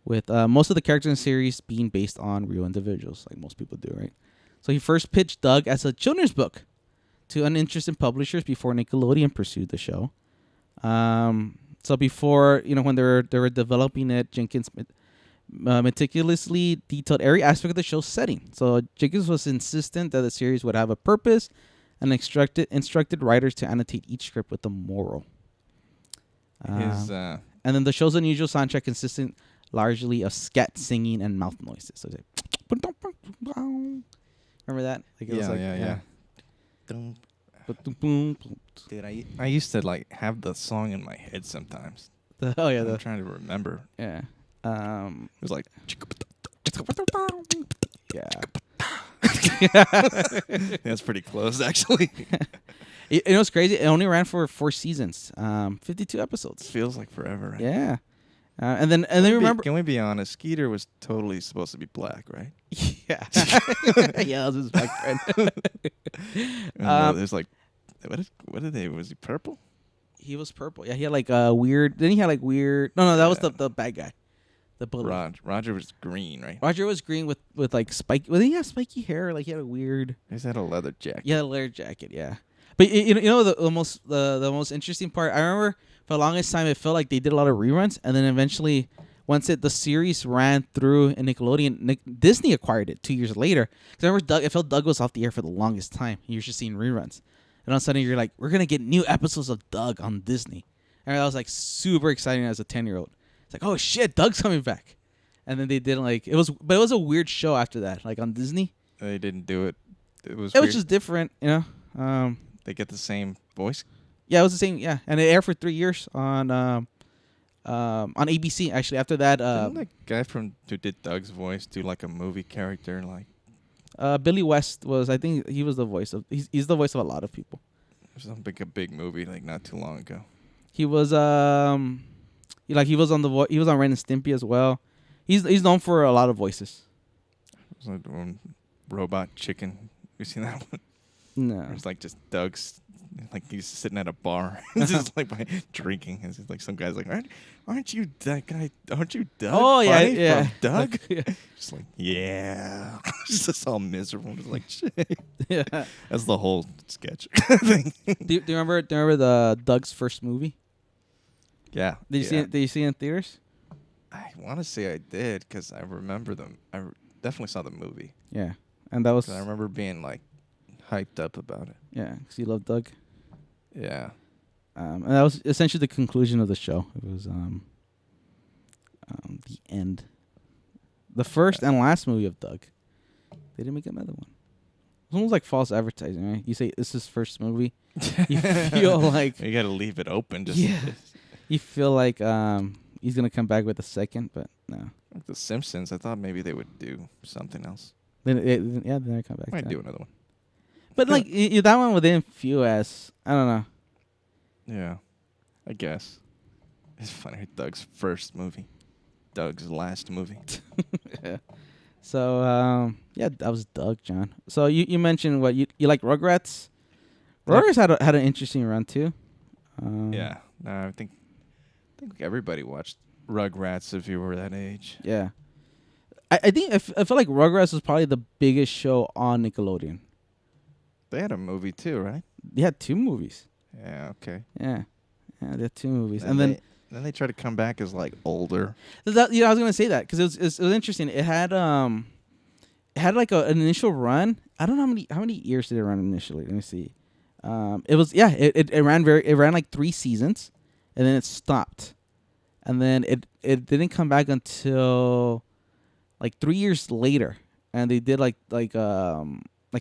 with most of the characters in the series being based on real individuals, like most people do, right? So he first pitched Doug as a children's book to uninterested publishers before Nickelodeon pursued the show. So before, when they were developing it, Jenkins meticulously detailed every aspect of the show's setting. So Jenkins was insistent that the series would have a purpose and instructed writers to annotate each script with a moral. And then the show's unusual soundtrack consisted largely of scat singing and mouth noises. So it's like, remember that? Like it was like, yeah. Dude, I used to have the song in my head sometimes. I'm trying to remember. Yeah. It was like. Yeah. That's pretty close, actually. It was crazy. It only ran for 4 seasons, 52 episodes. Feels like forever, right? Yeah. And then remember. Can we be honest? Skeeter was totally supposed to be black, right? Yeah. Yeah, that was his black friend. There's what did they? Was he purple? He was purple. Yeah, he had like a weird. Then he had like weird. No, that was the bad guy. The bully. Roger was green, right? Roger was green with like spiky. Well, he had spiky hair. Like he had a weird. He had a leather jacket. Yeah, a leather jacket. Yeah, but the most interesting part. I remember for the longest time it felt like they did a lot of reruns, and then eventually, once the series ran through in Nickelodeon, Disney acquired it 2 years later. Because I remember it felt Doug was off the air for the longest time. You're just seeing reruns, and all of a sudden you're like, we're gonna get new episodes of Doug on Disney, and that was like super exciting as a 10-year-old. It's like, oh shit, Doug's coming back. And then they didn't like it was, but it was a weird show after that, like on Disney. They didn't do it. It was It weird. was just different, you know. They get the same voice. Yeah, it was the same. Yeah, and it aired for 3 years on ABC. Actually, after that, Didn't that guy from who did Doug's voice do like a movie character? Like Billy West was. I think he was the voice of. He's the voice of a lot of people. a big movie like not too long ago. He was he was on he was on Ren and Stimpy as well. He's known for a lot of voices. It was like one robot chicken. You seen that one? No. It's like just Doug's, like he's sitting at a bar, just like drinking. And it's like some guy's like, aren't you that guy? Aren't you Doug? Oh yeah, Funny yeah. from Doug. Yeah. Just like yeah, just all miserable. Just like shit. Yeah. That's the whole sketch thing. Do you remember the Doug's first movie? Yeah. Did you see it? Did you see it in theaters? I want to say I did because I remember them. Definitely saw the movie. Yeah, and that was. 'Cause I remember being like hyped up about it. Yeah, because you love Doug. Yeah. And that was essentially the conclusion of the show. It was the end. The first and last movie of Doug. They didn't make another one. It's almost like false advertising, right? You say this is his first movie. You feel like you got to leave it open. Just yeah. You feel like he's gonna come back with a second, but no. Like The Simpsons, I thought maybe they would do something else. Then they come back. Might do another one. But like that one didn't feel as I don't know. Yeah, I guess. It's funny. Doug's first movie, Doug's last movie. Yeah. So yeah, that was Doug, John. So you mentioned what you like Rugrats. Rugrats had an interesting run too. Yeah, no, I think everybody watched Rugrats if you were that age. Yeah, I think I feel like Rugrats was probably the biggest show on Nickelodeon. They had a movie too, right? They had 2 movies. Yeah. Okay. Yeah, they had 2 movies, And then they tried to come back as like older. I was gonna say that because it was interesting. It had like an initial run. I don't know how many years did it run initially. Let me see. It ran like 3 seasons, and then it stopped, and then it didn't come back until like 3 years later, and they did like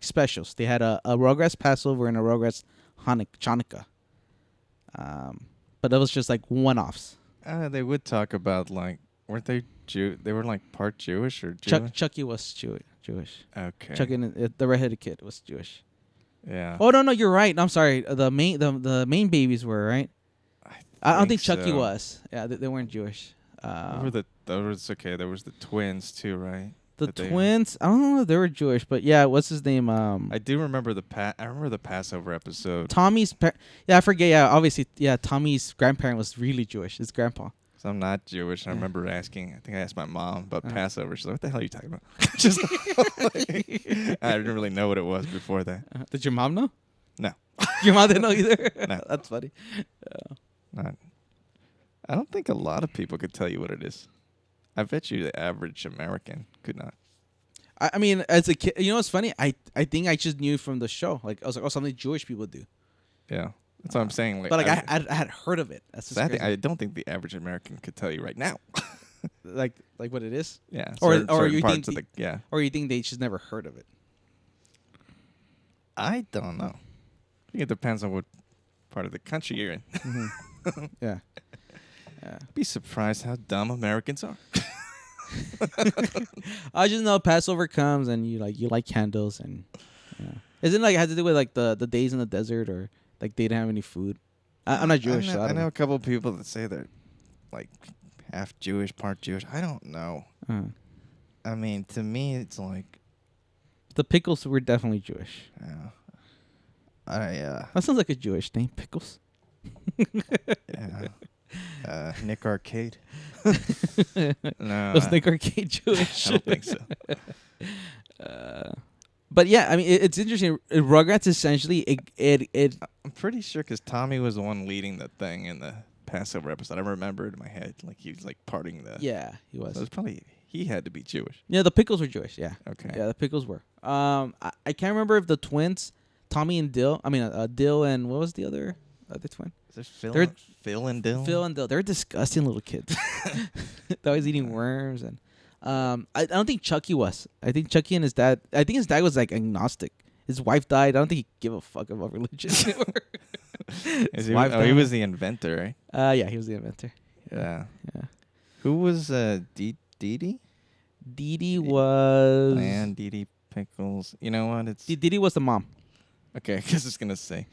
specials. They had a Rugrats Passover and a Rugrats Hanukkah. But it was just like one-offs. They would talk about like, weren't they They were like part Jewish or Jewish? Chucky was Jewish. Okay. Chucky, the redheaded kid, was Jewish. Yeah. Oh no, you're right. I'm sorry. The main babies were, right. I don't think Chucky so. was. Yeah, they weren't Jewish. There was the twins too, right? The twins. I don't know if they were Jewish, but yeah, what's his name? I do remember the Passover episode. I forget. Yeah, obviously, yeah. Tommy's grandparent was really Jewish. His grandpa. So I'm not Jewish. I remember asking. I think I asked my mom about Passover. She's like, "What the hell are you talking about?" Just I didn't really know what it was before that. Did your mom know? No. Your mom didn't know either. No. That's funny. I don't think a lot of people could tell you what it is. I bet you the average American could not. I mean, as a kid, you know what's funny? I think I just knew from the show. Like, I was like, oh, something Jewish people do. Yeah. That's what I'm saying. But like, I had heard of it. That's just I don't think the average American could tell you right now. like what it is? Yeah. Or certain you parts think of yeah. Or you think they just never heard of it? I don't know. I think it depends on what part of the country you're in. Mm-hmm. Yeah. Be surprised how dumb Americans are. I just know Passover comes and you like candles and isn't it like it has to do with like the days in the desert or like they didn't have any food. I'm not Jewish. I know a couple of people that say they're like half Jewish, part Jewish. I don't know. I mean, to me, it's like the Pickles were definitely Jewish. That sounds like a Jewish name, Pickles. Yeah. Nick Arcade. No, was Nick Arcade Jewish? I don't think so. But yeah, I mean, it's interesting. Rugrats essentially it. I'm pretty sure because Tommy was the one leading the thing in the Passover episode. I remember it in my head, like he was like parting the. Yeah, he was. So it was probably he had to be Jewish. Yeah, the Pickles were Jewish. Yeah. Okay. Yeah, the Pickles were. I can't remember if the twins, Tommy and Dill. I mean, Dill and what was the other twin? Is it Phil and Dill? Phil and Dill. They're disgusting little kids. They're always eating worms and. I don't think Chucky was. I think Chucky and his dad. I think his dad was like agnostic. His wife died. I don't think he gave a fuck about religion anymore. Is he, oh, he was the inventor, right? Yeah, he was the inventor. Yeah. Yeah. Who was Dee Dee? Dee Dee was. Diane, Dee Dee Pickles. You know what? It's Dee Dee was the mom. okay. I guess it's gonna say.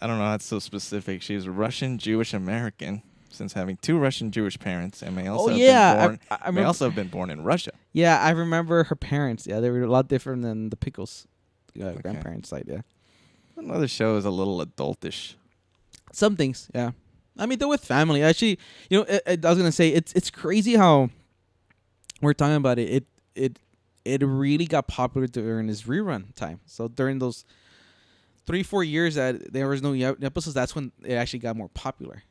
I don't know. That's so specific. She was Russian Jewish American, since having 2 Russian Jewish parents, and may also have been born. I may also have been born in Russia. Yeah, I remember her parents. Yeah, they were a lot different than the Pickles grandparents' side. Yeah. Another show is a little adultish. Some things, yeah. I mean, they're with family. Actually, you know, I was gonna say it's crazy how we're talking about it. It really got popular during this rerun time. So during those 3-4 years that there was no episodes, that's when it actually got more popular.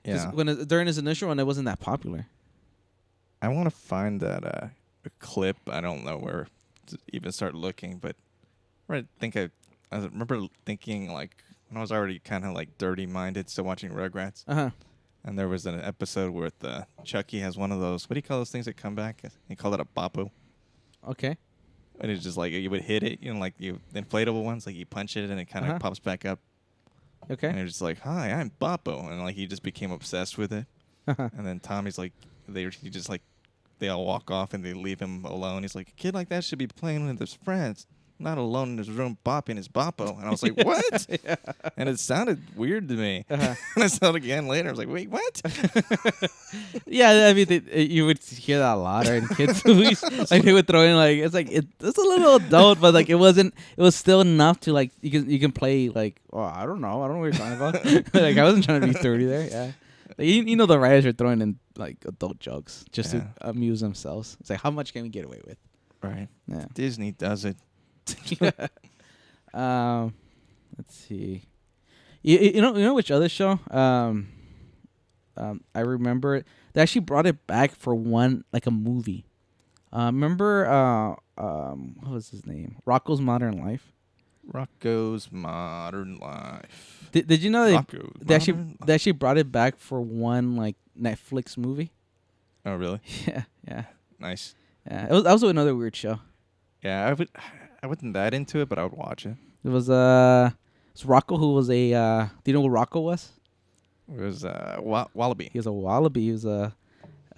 Yeah. During his initial run, it wasn't that popular. I want to find that a clip. I don't know where to even start looking, but I remember thinking like when I was already kind of like dirty minded, still watching Rugrats. And there was an episode where Chucky has one of those. What do you call those things that come back? He called it a boppo. Okay. And it's just like you would hit it, like the inflatable ones, like you punch it and it kind of pops back up. Okay. And you're just like, "Hi, I'm Boppo," and like he just became obsessed with it. And then Tommy's like, they all walk off and they leave him alone. He's like, "A kid like that should be playing with his friends, not alone in his room bopping his Boppo." And I was like, "What?" Yeah. And it sounded weird to me. And I saw it again later. I was like, "Wait, what?" Yeah, I mean, you would hear that a lot, right? In kids' movies, like they would throw in it's a little adult, but like it wasn't. It was still enough to like you can play like, oh, I don't know what you're talking about. Like I wasn't trying to be 30 there. Yeah, like, you know the writers are throwing in like adult jokes just to amuse themselves. It's like, how much can we get away with? Right. Yeah. Disney does it. Let's see. You know which other show? I remember they actually brought it back for one, like a movie. Remember what was his name? Rocko's Modern Life. Rocko's Modern Life. Did you know they actually brought it back for one like Netflix movie? Oh really? Yeah. Nice. Yeah, it was also another weird show. Yeah, I wasn't that into it, but I would watch it. It was Rocko, who was a do you know what Rocko was? It was Wallaby. He was a wallaby. He was a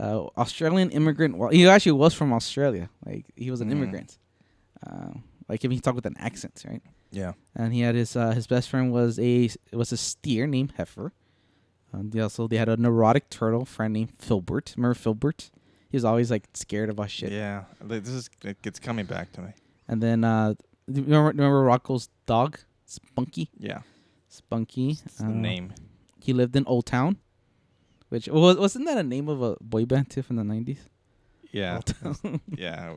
Australian immigrant. Well, he actually was from Australia. Like he was an immigrant. Like he talked with an accent, right? Yeah. And he had his best friend was a steer named Heifer. They had a neurotic turtle friend named Filbert. Remember Filbert? He was always like scared about shit. Yeah, it's coming back to me. And then remember Rocco's dog, Spunky? Yeah. Spunky. That's the name. He lived in Old Town, which wasn't that a name of a boy band too from the 90s? Yeah. Yeah.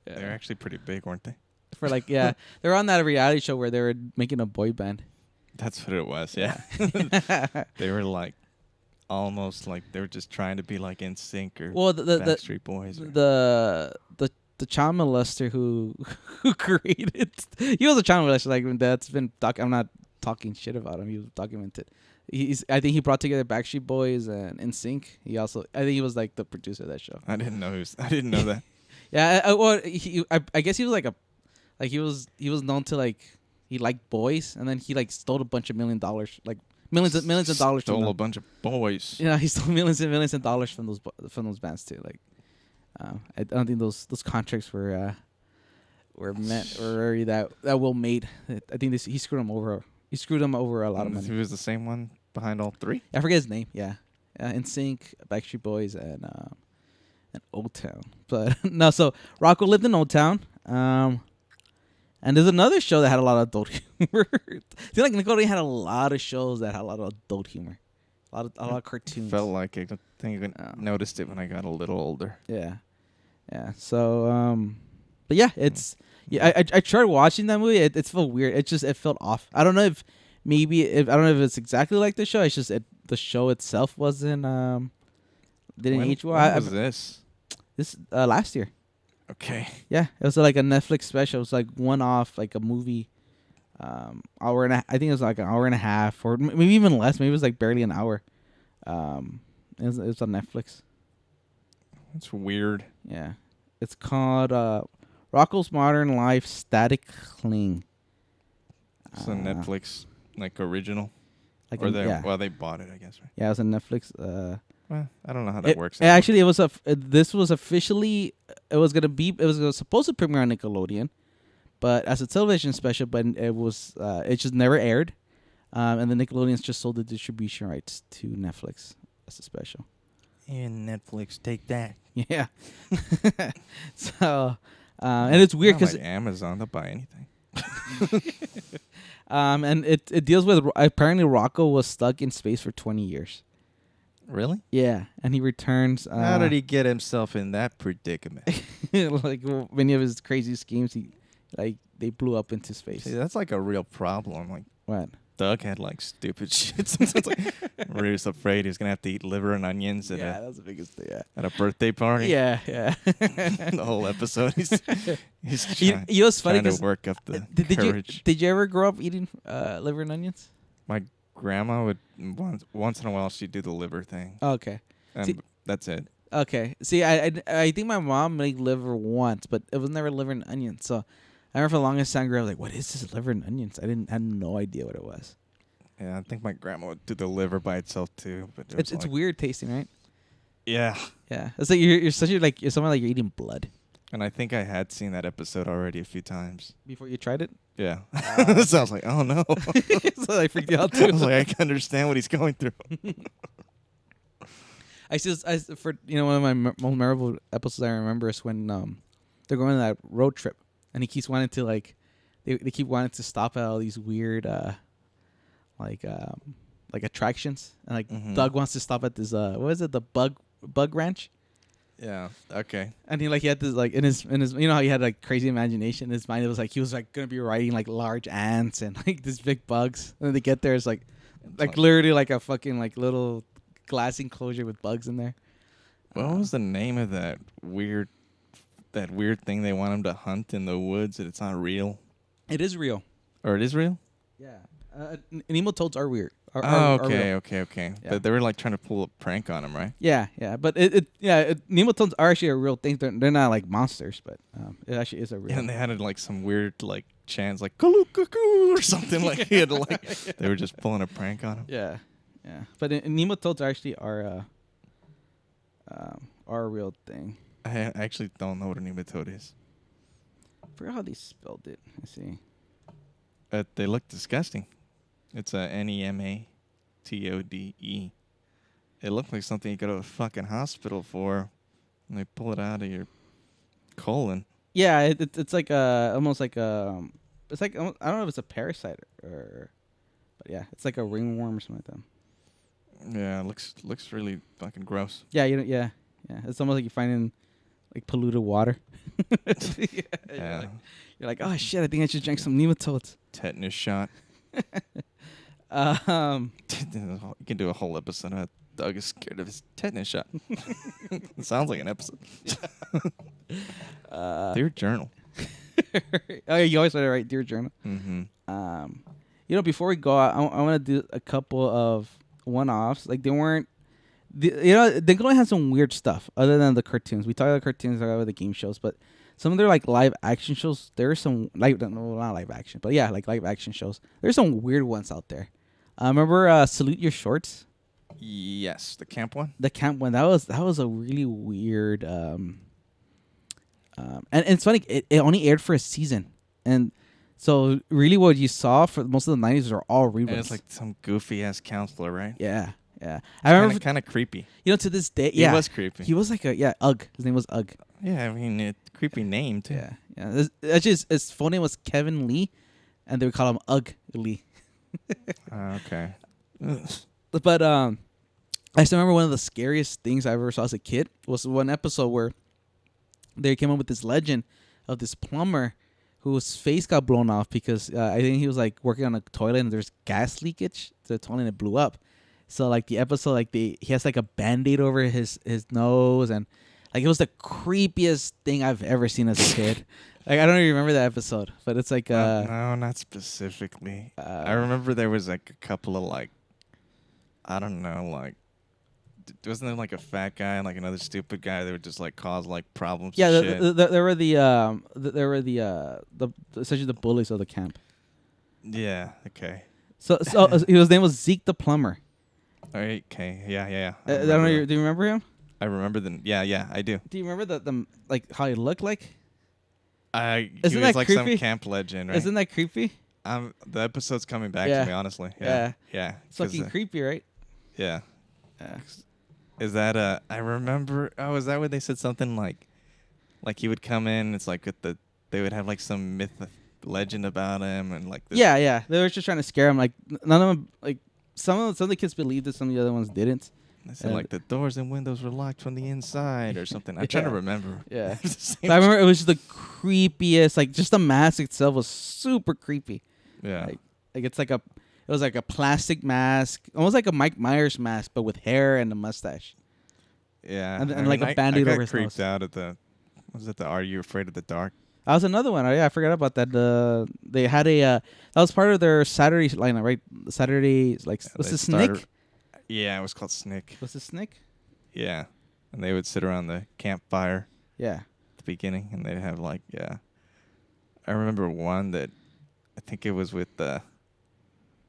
They're actually pretty big, weren't they? For like, yeah, they were on that reality show where they were making a boy band. That's what it was. Yeah. They were like almost like they were just trying to be like NSYNC or the Backstreet Boys. The child molester who created, he was a child molester. Like that's been I'm not talking shit about him. He was documented. I think he brought together Backstreet Boys and NSYNC. I think he was like the producer of that show. I didn't know that. Yeah, I guess he was he was known to like he liked boys, and then he like stole a bunch of $1 million, like millions of dollars. Stole a bunch of boys. Yeah, he stole millions and millions of dollars from those bands too. Like, I don't think those contracts were meant or that well made. I think he screwed him over. He screwed him over a lot of money. He was the same one behind all 3. I forget his name. Yeah, NSYNC, Backstreet Boys, and Old Town. But no, so Rocco lived in Old Town. And there's another show that had a lot of adult humor. I feel like Nickelodeon had a lot of shows that had a lot of adult humor, a lot of cartoons. Felt like it. I think I noticed it when I got a little older. Yeah. So, but yeah, I tried watching that movie. It felt weird. It felt off. I don't know if it's exactly like the show. It's just the show itself wasn't didn't age well. When was this? This last year. Okay. Yeah, it was like a Netflix special. It was like one off, like a movie. Hour and I think it was like an hour and a half, or maybe even less. Maybe it was like barely an hour. It was on Netflix. That's weird. Yeah, it's called Rocco's Modern Life Static Cling. It's a Netflix like original, Like or yeah, they bought it, I guess. Right? yeah, it was a Netflix. Well, I don't know how that works. Actually, it was this was officially it was supposed to premiere on Nickelodeon, but as a television special, but it just never aired, and the Nickelodeons just sold the distribution rights to Netflix as a special. And Netflix, take that. Yeah. So, and it's weird because Amazon, they'll buy anything. and it deals with apparently Rocco was stuck in space for 20 years. Really? Yeah, and he returns. How did he get himself in that predicament? Like many of his crazy schemes, they blew up into space. See, that's like a real problem. Like What? Doug had like stupid shit. Sometimes like where he was afraid he was gonna have to eat liver and onions at That's the biggest thing. Yeah. at a birthday party. Yeah. The whole episode, he's trying, You know what's funny? trying to work up the Did courage. you ever grow up eating liver and onions? My grandma would once in a while she'd do the liver thing, Oh, okay. and See- that's it. Okay. See, I think my mom made liver once, but it was never liver and onions. So I remember for the longest time, I was like, "What is this liver and onions?" had no idea what it was. Yeah, I think my grandma would do the liver by itself too, but It's weird tasting, right? yeah. Yeah. It's like you're someone like you're eating blood. And I think I had seen that episode already a few times. Before you tried it? Yeah. So I was like, oh no. So I freaked you out I too. was like, I can understand what he's going through. One of my most memorable episodes I remember is when they're going on that road trip and he keeps wanting to they keep wanting to stop at all these weird like attractions, and Mhm. Doug wants to stop at this what is it, the bug ranch. Yeah. Okay. And he had this in his you know how he had like crazy imagination in his mind. It was like he was like gonna be riding like large ants and like these big bugs, and then they get there, it's like literally like a fucking like little glass enclosure with bugs in there. What was the name of that weird thing they want him to hunt in the woods that it's not real? It is real. Or it is real? Yeah. Nemotoads are weird. Okay. Are real. Okay. Yeah. But they were like trying to pull a prank on him, right? Yeah. But Nemotoads are actually a real thing. They're not like monsters, but it actually is a real. Yeah, and they had like some weird like chants like "Kaloo cuckoo" or something like he had to like they were just pulling a prank on him. Yeah. But Nemotoads actually are a real thing. I actually don't know what a nematode is. I forgot how they spelled it. Let's see. They look disgusting. It's a Nematode. It looked like something you go to a fucking hospital for, and they pull it out of your colon. Yeah, it's like almost like it's like I don't know if it's a parasite but yeah, it's like a ringworm or something like that. Yeah, it looks really fucking gross. Yeah, yeah. It's almost like you're finding like polluted water. Yeah. You're like, oh shit, I think I should drink some nematodes. Tetanus shot. You can do a whole episode of Doug is scared of his tetanus shot. It sounds like an episode. Dear Journal. Oh, yeah, you always write Dear Journal. Mm-hmm. Before we go out, I want to do a couple of one-offs. Like they weren't, Nickelodeon had some weird stuff other than the cartoons. We talked about cartoons, talked about the game shows, but some of their like live action shows, there are some not live action, but yeah, like live action shows. There's some weird ones out there. Remember Salute Your Shorts? Yes, the camp one. The camp one. That was a really weird. And it's funny. It only aired for a season, and so really what you saw for most of the 90s are all reruns. And it's like some goofy ass counselor, right? Yeah. I remember kind of creepy. To this day, He was creepy. He was like Ugg. His name was Ugg. Yeah, I mean, creepy name too. Yeah. Actually, his full name was Kevin Lee, and they would call him Ugg Lee. Okay. But I still remember one of the scariest things I ever saw as a kid was one episode where they came up with this legend of this plumber whose face got blown off because I think he was like working on a toilet and there's gas leakage to the toilet and it blew up. So like the episode, like he has like a Band-Aid over his nose, and like it was the creepiest thing I've ever seen as a kid. Like I don't even remember that episode, but it's like no, not specifically. I remember there was like a couple of like, I don't know, like wasn't there like a fat guy and like another stupid guy that would just like cause like problems Yeah, and shit? there were the essentially the bullies of the camp. Yeah. Okay. So his name was Zeke the plumber. All right. Okay. Yeah. Yeah. I don't know. Do you remember him? I remember the. Yeah. Yeah. I do. Do you remember the like how he looked like? He Isn't was that like creepy? some camp legend, right? Isn't that creepy? The episode's coming back Yeah. to me, honestly. Yeah. Yeah. Yeah. It's fucking creepy, right? Yeah. Yeah. Is that I remember. Oh, is that when they said something like he would come in? It's like they would have like some myth legend about him and like this. Yeah. They were just trying to scare him. Like none of them, like some of the kids believed it, some of the other ones didn't. They said like the doors and windows were locked from the inside or something. I'm trying to remember. Yeah. But I remember it was just the creepiest. Like just the mask itself was super creepy. Yeah. Like it was like a plastic mask, almost like a Mike Myers mask, but with hair and a mustache. Yeah. And like a Band-Aid over his nose. I got creeped out at the. Was it the Are You Afraid of the Dark? That was another one. Oh, yeah, I forgot about that. They had that was part of their Saturday lineup, right? Saturday, like, what's the Snick? Yeah, it was called Snick. What's the Snick? Yeah. And they would sit around the campfire. Yeah. At the beginning, and they'd have like, yeah. I remember one that I think it was with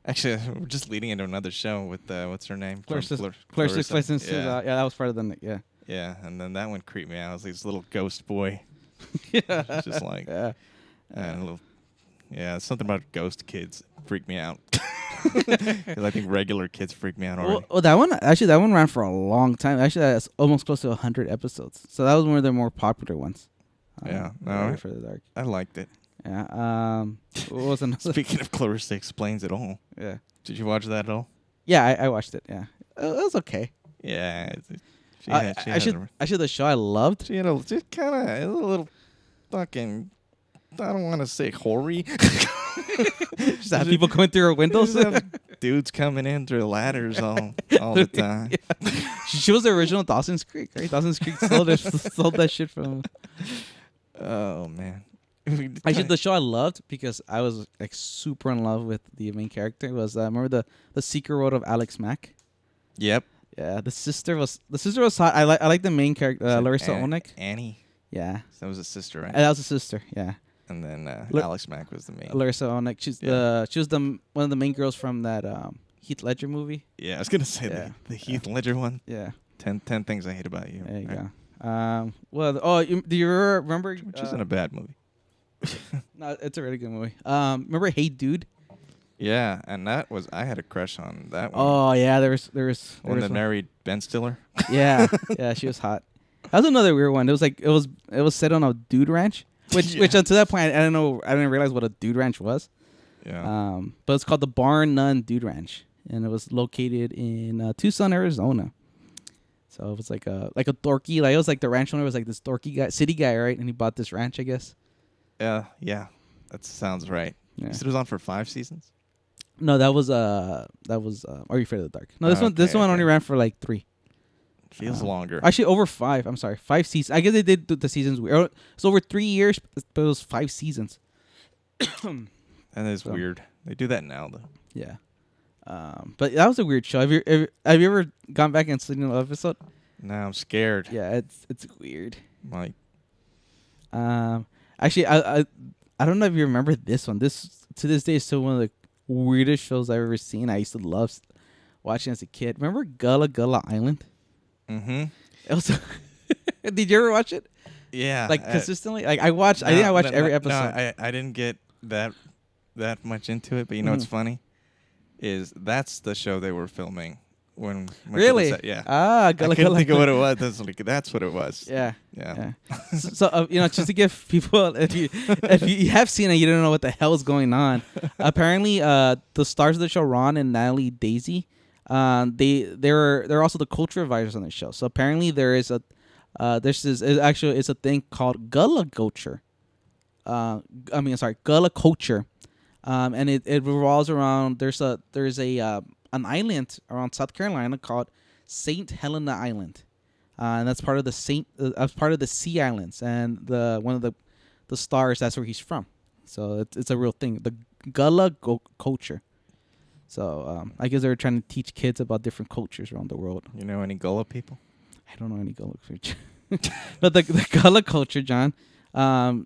actually, we're just leading into another show with what's her name? Clarissa License. Yeah, that was part of the yeah. Yeah, and then that one creeped me out. It was like this little ghost boy. Yeah. Just like yeah. And a little, something about ghost kids freaked me out. Because I think regular kids freak me out already. Well, that one ran for a long time. Actually, that's almost close to 100 episodes. So that was one of their more popular ones. Yeah, for the Dark. I liked it. Yeah. What was another? Speaking of Clarissa Explains It All. Yeah. Did you watch that at all? Yeah, I watched it. Yeah, it was okay. Yeah. Actually, the show I loved. She had a little fucking. I don't want to say hoary. Just have people coming through her windows. Just have dudes coming in through ladders all the time. Yeah. She was the original Dawson's Creek, right? Dawson's Creek sold that shit from. Oh man. Actually, the show I loved because I was like super in love with the main character was remember the Secret World of Alex Mack. Yep. Yeah, the sister was hot. I like the main character Larissa Onek. Annie. Yeah. That was a sister, right? That was a sister. Yeah. And then Alex Mack was the main. Larissa Onek. She was one of the main girls from that Heath Ledger movie. Yeah, I was gonna say the Heath Ledger one. Yeah. 10 Things I Hate About You. There you go. Do you remember? Which isn't a bad movie. No, it's a really good movie. Remember Hey Dude? Yeah, and I had a crush on that one. Oh yeah, there was one that married Ben Stiller. Yeah, she was hot. That was another weird one. It was set on a dude ranch, which up to that point I didn't realize what a dude ranch was. Yeah. But it's called the Barn None Dude Ranch, and it was located in Tucson, Arizona. So it was like a dorky, like it was like the ranch owner was like this dorky guy, city guy, right? And he bought this ranch, I guess. Yeah, that sounds right. Yeah. You said it was on for 5 seasons? No, that was Are You Afraid of the Dark? No, this one only ran for like 3. Feels longer. Actually, over 5. I'm sorry, 5 seasons. I guess they did the seasons. It's over 3 years, but it was 5 seasons. And it's weird. They do that now, though. Yeah. But that was a weird show. Have you ever gone back and seen an episode? No, I'm scared. Yeah, it's weird. Like, actually, I don't know if you remember this one. This to this day is still one of the weirdest shows I've ever seen. I used to love watching as a kid. Remember Gullah Gullah Island? Mm-hmm. It was. Did you ever watch it? Yeah. Like consistently? Like I watched. I think I watched every episode. No, I didn't get that much into it. But you know what's funny? Is that's the show they were filming when really? Yeah. Ah, I couldn't think of what it was. That's what it was. Yeah. Yeah. So just to give people, if you have seen it, you don't know what the hell is going on. Apparently, the stars of the show, Ron and Natalie Daisy, they're also the culture advisors on the show. So apparently there is it's a thing called Gullah culture. Gullah culture. And it revolves around there's an island around South Carolina called Saint Helena Island, and that's part of the Sea Islands, and one of the stars, that's where he's from. So it's a real thing, the Gullah culture. So I guess they were trying to teach kids about different cultures around the world. You know any Gullah people? I don't know any Gullah culture, but the Gullah culture, John,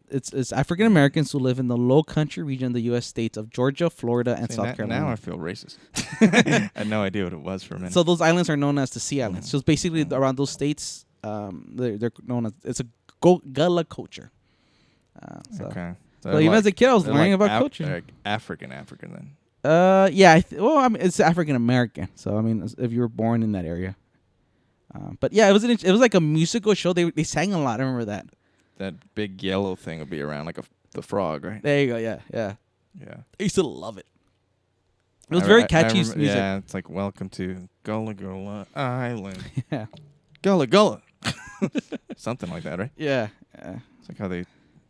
it's African Americans who live in the Low Country region of the U.S. states of Georgia, Florida, and See, South Carolina. Now I feel racist. I had no idea what it was for a minute. So those islands are known as the Sea Islands. So it's basically around those states, they're known as it's a Gullah culture. Okay. So even as a kid, I was learning about culture. Like African then. Yeah. I mean, it's African American. So I mean, if you were born in that area. But yeah, it was like a musical show. They sang a lot. I remember that. That big yellow thing would be around like the frog, right? There you go. Yeah. Yeah. I used to love it. It was very catchy music. Yeah, it's like welcome to Gullah Gullah Island. Yeah. Gullah Gullah. Something like that, right? Yeah. It's like how they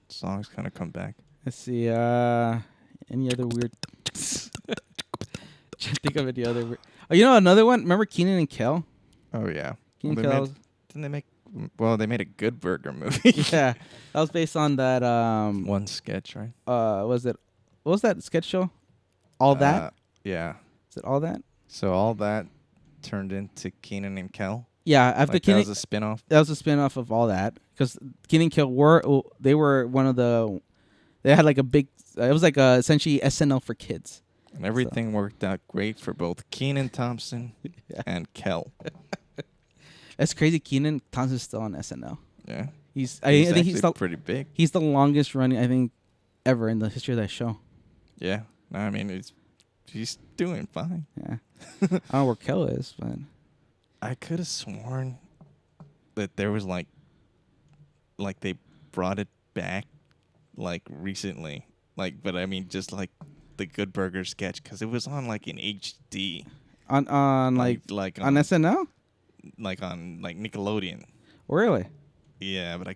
songs kind of come back. Let's see. Any other weird? Think of any other weird. Oh, you know another one. Remember Keenan and Kel? Oh yeah. Keenan and Kel. Didn't they make? Well, they made a Good Burger movie. Yeah, that was based on that. One sketch, right? Was it? What was that sketch show? All That. Yeah. Is it All That? So All That turned into Keenan and Kel. Yeah, after like Keenan. That was a spinoff. That was a spinoff of All That because Keenan and Kel were one of the. They had like a big. It was like essentially SNL for kids. And everything worked out great for both Keenan Thompson and Kel. That's crazy. Keenan Thompson's still on SNL. Yeah. I think he's pretty big. He's the longest running, I think, ever in the history of that show. Yeah. No, I mean, he's doing fine. Yeah. I don't know where Kel is, but I could have sworn that there was like they brought it back like recently. Like, but I mean, just like the Good Burger sketch because it was on like in HD. On on SNL? Like on like Nickelodeon. Really? Yeah, but I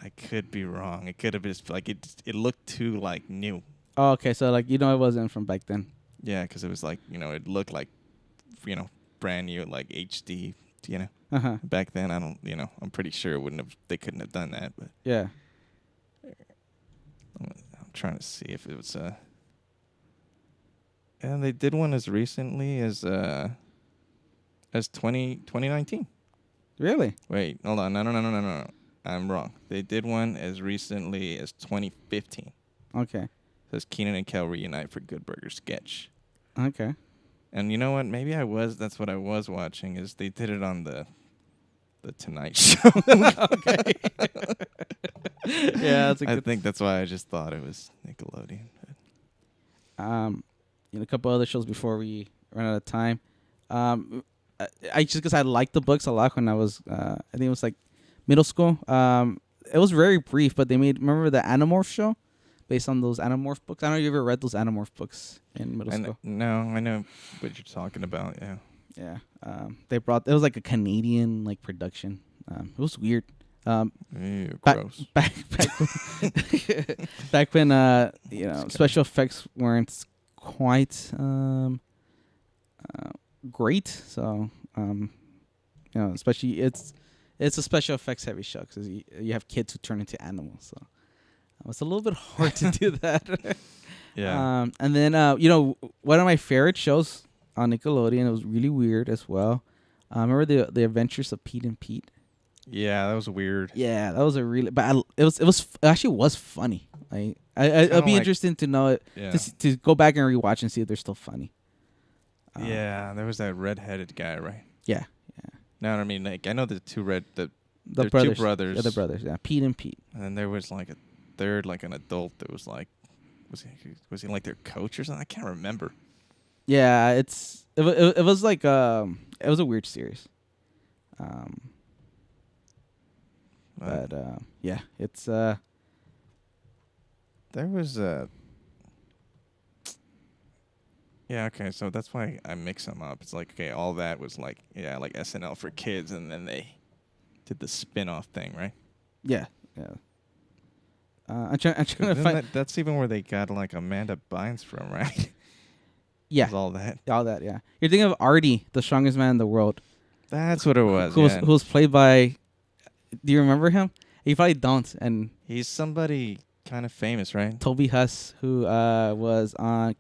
could be wrong. It could have been just like it looked too like new. Oh, okay. So like it wasn't from back then. Yeah, because it was like it looked like brand new like HD. Uh-huh. Back then I don't I'm pretty sure they couldn't have done that. But yeah. I'm trying to see if it was and they did one as recently as 2019. Really? Wait, hold on. No. I'm wrong. They did one as recently as 2015. Okay. It says Keenan and Kel reunite for Good Burger sketch. Okay. And you know what? Maybe that's what I was watching is they did it on the Tonight Show. Okay. Yeah, that's I think that's why I just thought it was Nickelodeon. A couple other shows before we run out of time. I just because I liked the books a lot when I was I think it was like middle school. It was very brief, but they remember the Animorph show based on those Animorph books. I don't know if you ever read those Animorph books in middle school. No, I know what you're talking about. Yeah. Yeah. It was like a Canadian like production. It was weird. Ew, gross. Back when special effects weren't quite great, so especially it's a special effects heavy show because you have kids who turn into animals, so it's a little bit hard to do that. Yeah. And then one of my favorite shows on Nickelodeon, it was really weird as well. Remember the Adventures of Pete and Pete? Yeah, that was weird. Yeah, that was a really, but it actually was funny. Like I'd be interested to know it to go back and rewatch and see if they're still funny. Yeah, there was that redheaded guy, right? Yeah. No, I mean like I know the two brothers. Two brothers. Yeah, the brothers. Yeah, Pete and Pete. And then there was like a third, like an adult that was like, was he like their coach or something? I can't remember. Yeah, it was like it was a weird series. But yeah, it's there was yeah, okay, so that's why I mix them up. It's like, okay, all that was like, like SNL for kids, and then they did the spin-off thing, right? Yeah. I'm trying to find. That's even where they got like Amanda Bynes from, right? Yeah. All that. Yeah. You're thinking of Artie, the strongest man in the world. That's what it was. Who was played by? Do you remember him? You probably don't. And he's somebody kind of famous, right? Toby Huss, who was on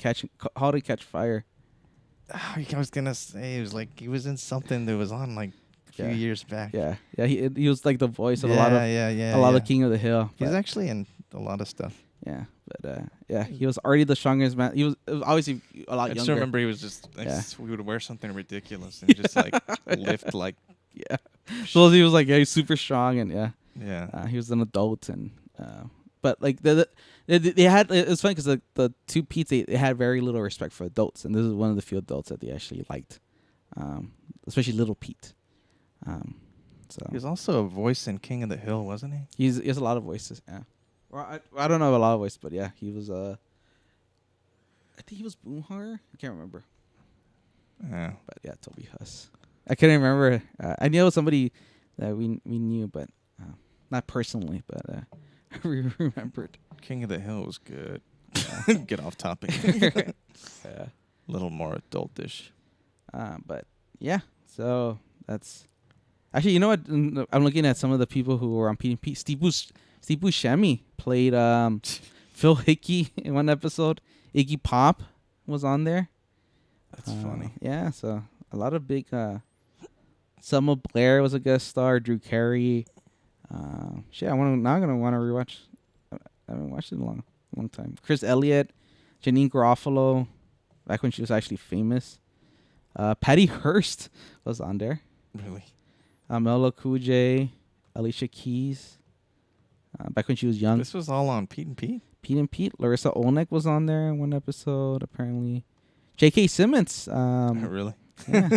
How to Catch Fire. Oh, I was gonna say it was like he was in something that was on like a few years back. Yeah. He was like the voice of Yeah. a lot of King of the Hill. He's but- actually in a lot of stuff. Yeah, but he was already the strongest man. It was obviously a lot I just younger. remember he was just like, Yeah. we would wear something ridiculous and just like lift like Yeah, so he was like he's super strong and yeah. he was an adult and but like they had it was funny because the two Pete's they had very little respect for adults and this is one of the few adults that they actually liked, especially little Pete. So He was also a voice in King of the Hill, wasn't he? he has a lot of voices. Yeah. Well, I don't know a lot of voices, but yeah, he was I think he was Boomhauer. I can't remember. Yeah. But yeah, Toby Huss. I couldn't remember. I knew it was somebody that we knew, but not personally. But I remembered. King of the Hill was good. Get off topic. Yeah. A little more adultish. But yeah, so that's actually, you know what? I'm looking at some of the people who were on PDP. Steve Buscemi played Phil Hickey in one episode. Iggy Pop was on there. That's funny. Yeah, so a lot of big. Selma Blair was a guest star. Drew Carey. I'm gonna want to rewatch. I haven't watched it in a long time. Chris Elliott, Janine Garofalo, back when she was actually famous. Patty Hearst was on there. Really? Melo Cool Alicia Keys. Back when she was young. This was all on Pete and Pete? Pete and Pete. Larissa Olnick was on there in one episode, apparently. J.K. Simmons. Really? Yeah.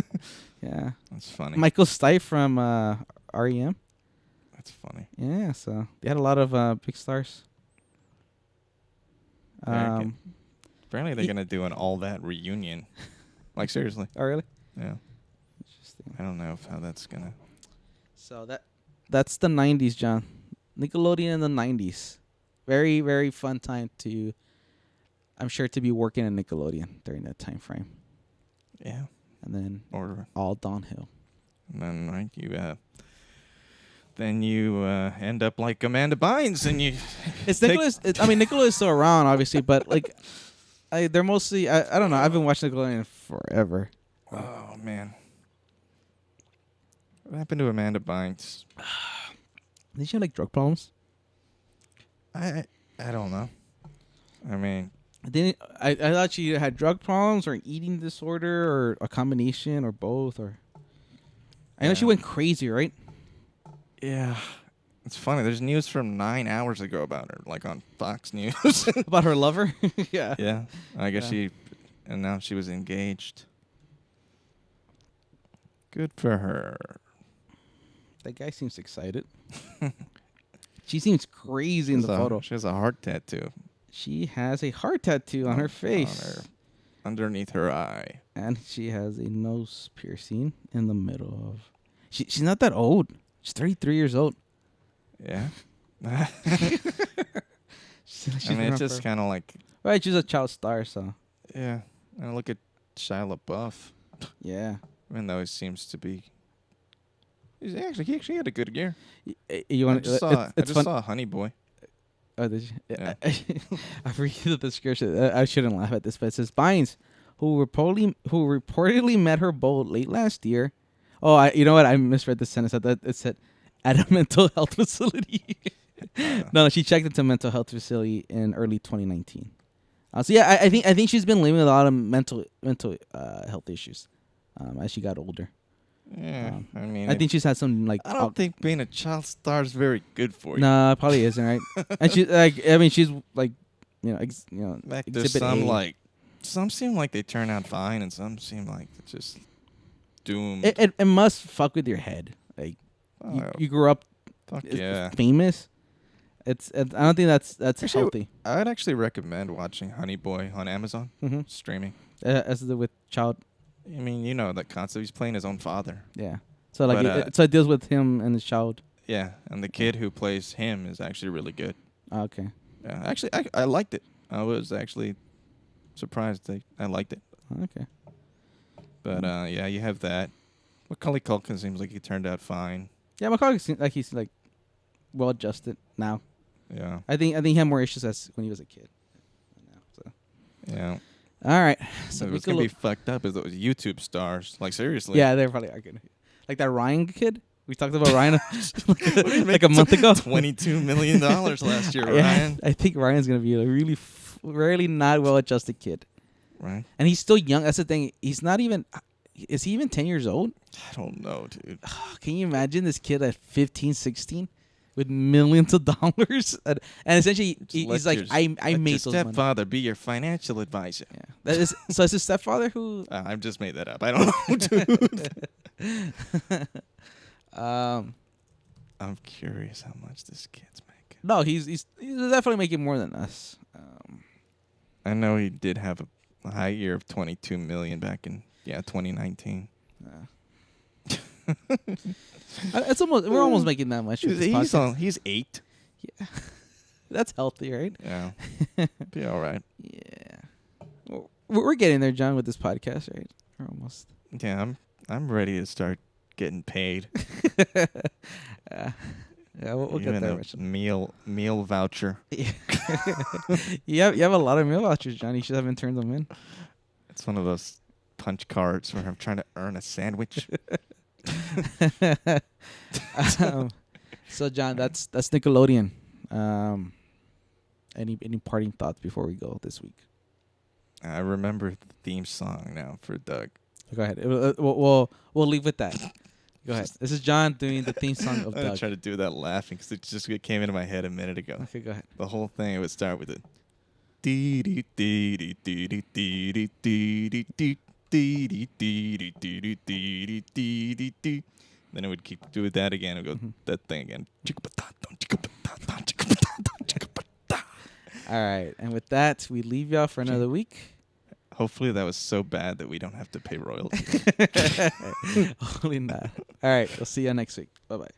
Yeah. That's funny. Michael Stipe from REM. That's funny. Yeah, so they had a lot of big stars. Very good. Apparently they're going to do an All That reunion. Like, seriously. Oh, really? Yeah. Interesting. I don't know how that's going to... So that's the 90s, John. Nickelodeon in the 90s. Very, very fun time I'm sure, to be working at Nickelodeon during that time frame. Yeah. And then Or... all downhill. And then, right, you end up like Amanda Bynes and you... It's Nicholas. Nickelodeon is still around, obviously, but like, they're mostly. I don't know. I've been watching Nickelodeon forever. Oh, man. What happened to Amanda Bynes? Did she have like drug problems? I don't know. I mean... I thought she had drug problems or an eating disorder or a combination or both. Or I know she went crazy, right? Yeah. It's funny. There's news from 9 hours ago about her, like on Fox News. About her lover? Yeah. Yeah. I guess and now she was engaged. Good for her. That guy seems excited. She seems crazy in the photo. She has a heart tattoo. She has a heart tattoo on her face. Underneath her eye. And she has a nose piercing in the middle of... She's not that old. She's 33 years old. Yeah. She's it's just kind of like... Right, she's a child star, so... Yeah. And look at Shia LaBeouf. Yeah. Even though he seems to be... He actually had a good year. You want? I just saw Honey Boy. Oh, did you? Yeah. I read the description. I shouldn't laugh at this, but it says Bynes, who reportedly met her beau late last year. Oh, you know what? I misread the sentence. I thought it said at a mental health facility. No, she checked into a mental health facility in early 2019. So yeah, I think she's been living with a lot of mental health issues as she got older. Yeah, I think she's had some like. I don't think being a child star is very good for you. No, probably isn't, right? And she's like, she's like, There's some like, some seem like they turn out fine, and some seem like it's just doomed. It must fuck with your head. Like, you grew up, famous. I don't think that's actually healthy. I would actually recommend watching Honey Boy on Amazon streaming. As with child. I mean, you know that concept. He's playing his own father. Yeah. So like, so it deals with him and his child. Yeah, and the kid who plays him is actually really good. Okay. Yeah, actually, I liked it. I was actually surprised that I liked it. Okay. But yeah, you have that. Macaulay Culkin seems like he turned out fine. Yeah, Macaulay seems like he's like well adjusted now. Yeah. I think he had more issues as when he was a kid. So. Yeah. All right. So So what's gonna be fucked up is those YouTube stars. Like seriously. yeah, they're probably are good. Like that Ryan kid. We talked about Ryan like a month ago. $22 million last year, Ryan. I think Ryan's gonna be a really not well-adjusted kid. Right. And he's still young. That's the thing. He's not even. Is he even 10 years old? I don't know, dude. Can you imagine this kid at 15, 16 with millions of dollars? And essentially, he's like, I made your those money. stepfather be your financial advisor. Yeah. That is, so it's his stepfather who... I've just made that up. I don't know, dude. I'm curious how much this kid's making. No, he's definitely making more than us. I know he did have a high year of 22 million back in 2019. It's almost we're almost making that much. With this podcast. He's 8. Yeah, that's healthy, right? Yeah, be all right. Yeah, we're getting there, John, with this podcast, right? We're almost. Yeah, I'm ready to start getting paid. Yeah, we'll get there. Meal voucher. you have a lot of meal vouchers, John. You should haven't turned them in. It's one of those punch cards where I'm trying to earn a sandwich. So John, that's Nickelodeon. Any parting thoughts before we go this week? I remember the theme song now for Doug. Go ahead. We'll leave with that. Go ahead. This is John doing the theme song of I'm Doug. trying to do that laughing because it came into my head a minute ago. Okay, go ahead. The whole thing would start with it. Then it would keep doing that again. It would go that thing again. All right, and with that, we leave y'all for another week. Hopefully that was so bad that we don't have to pay royalties. Hopefully not. All right, we'll see you next week. Bye-bye.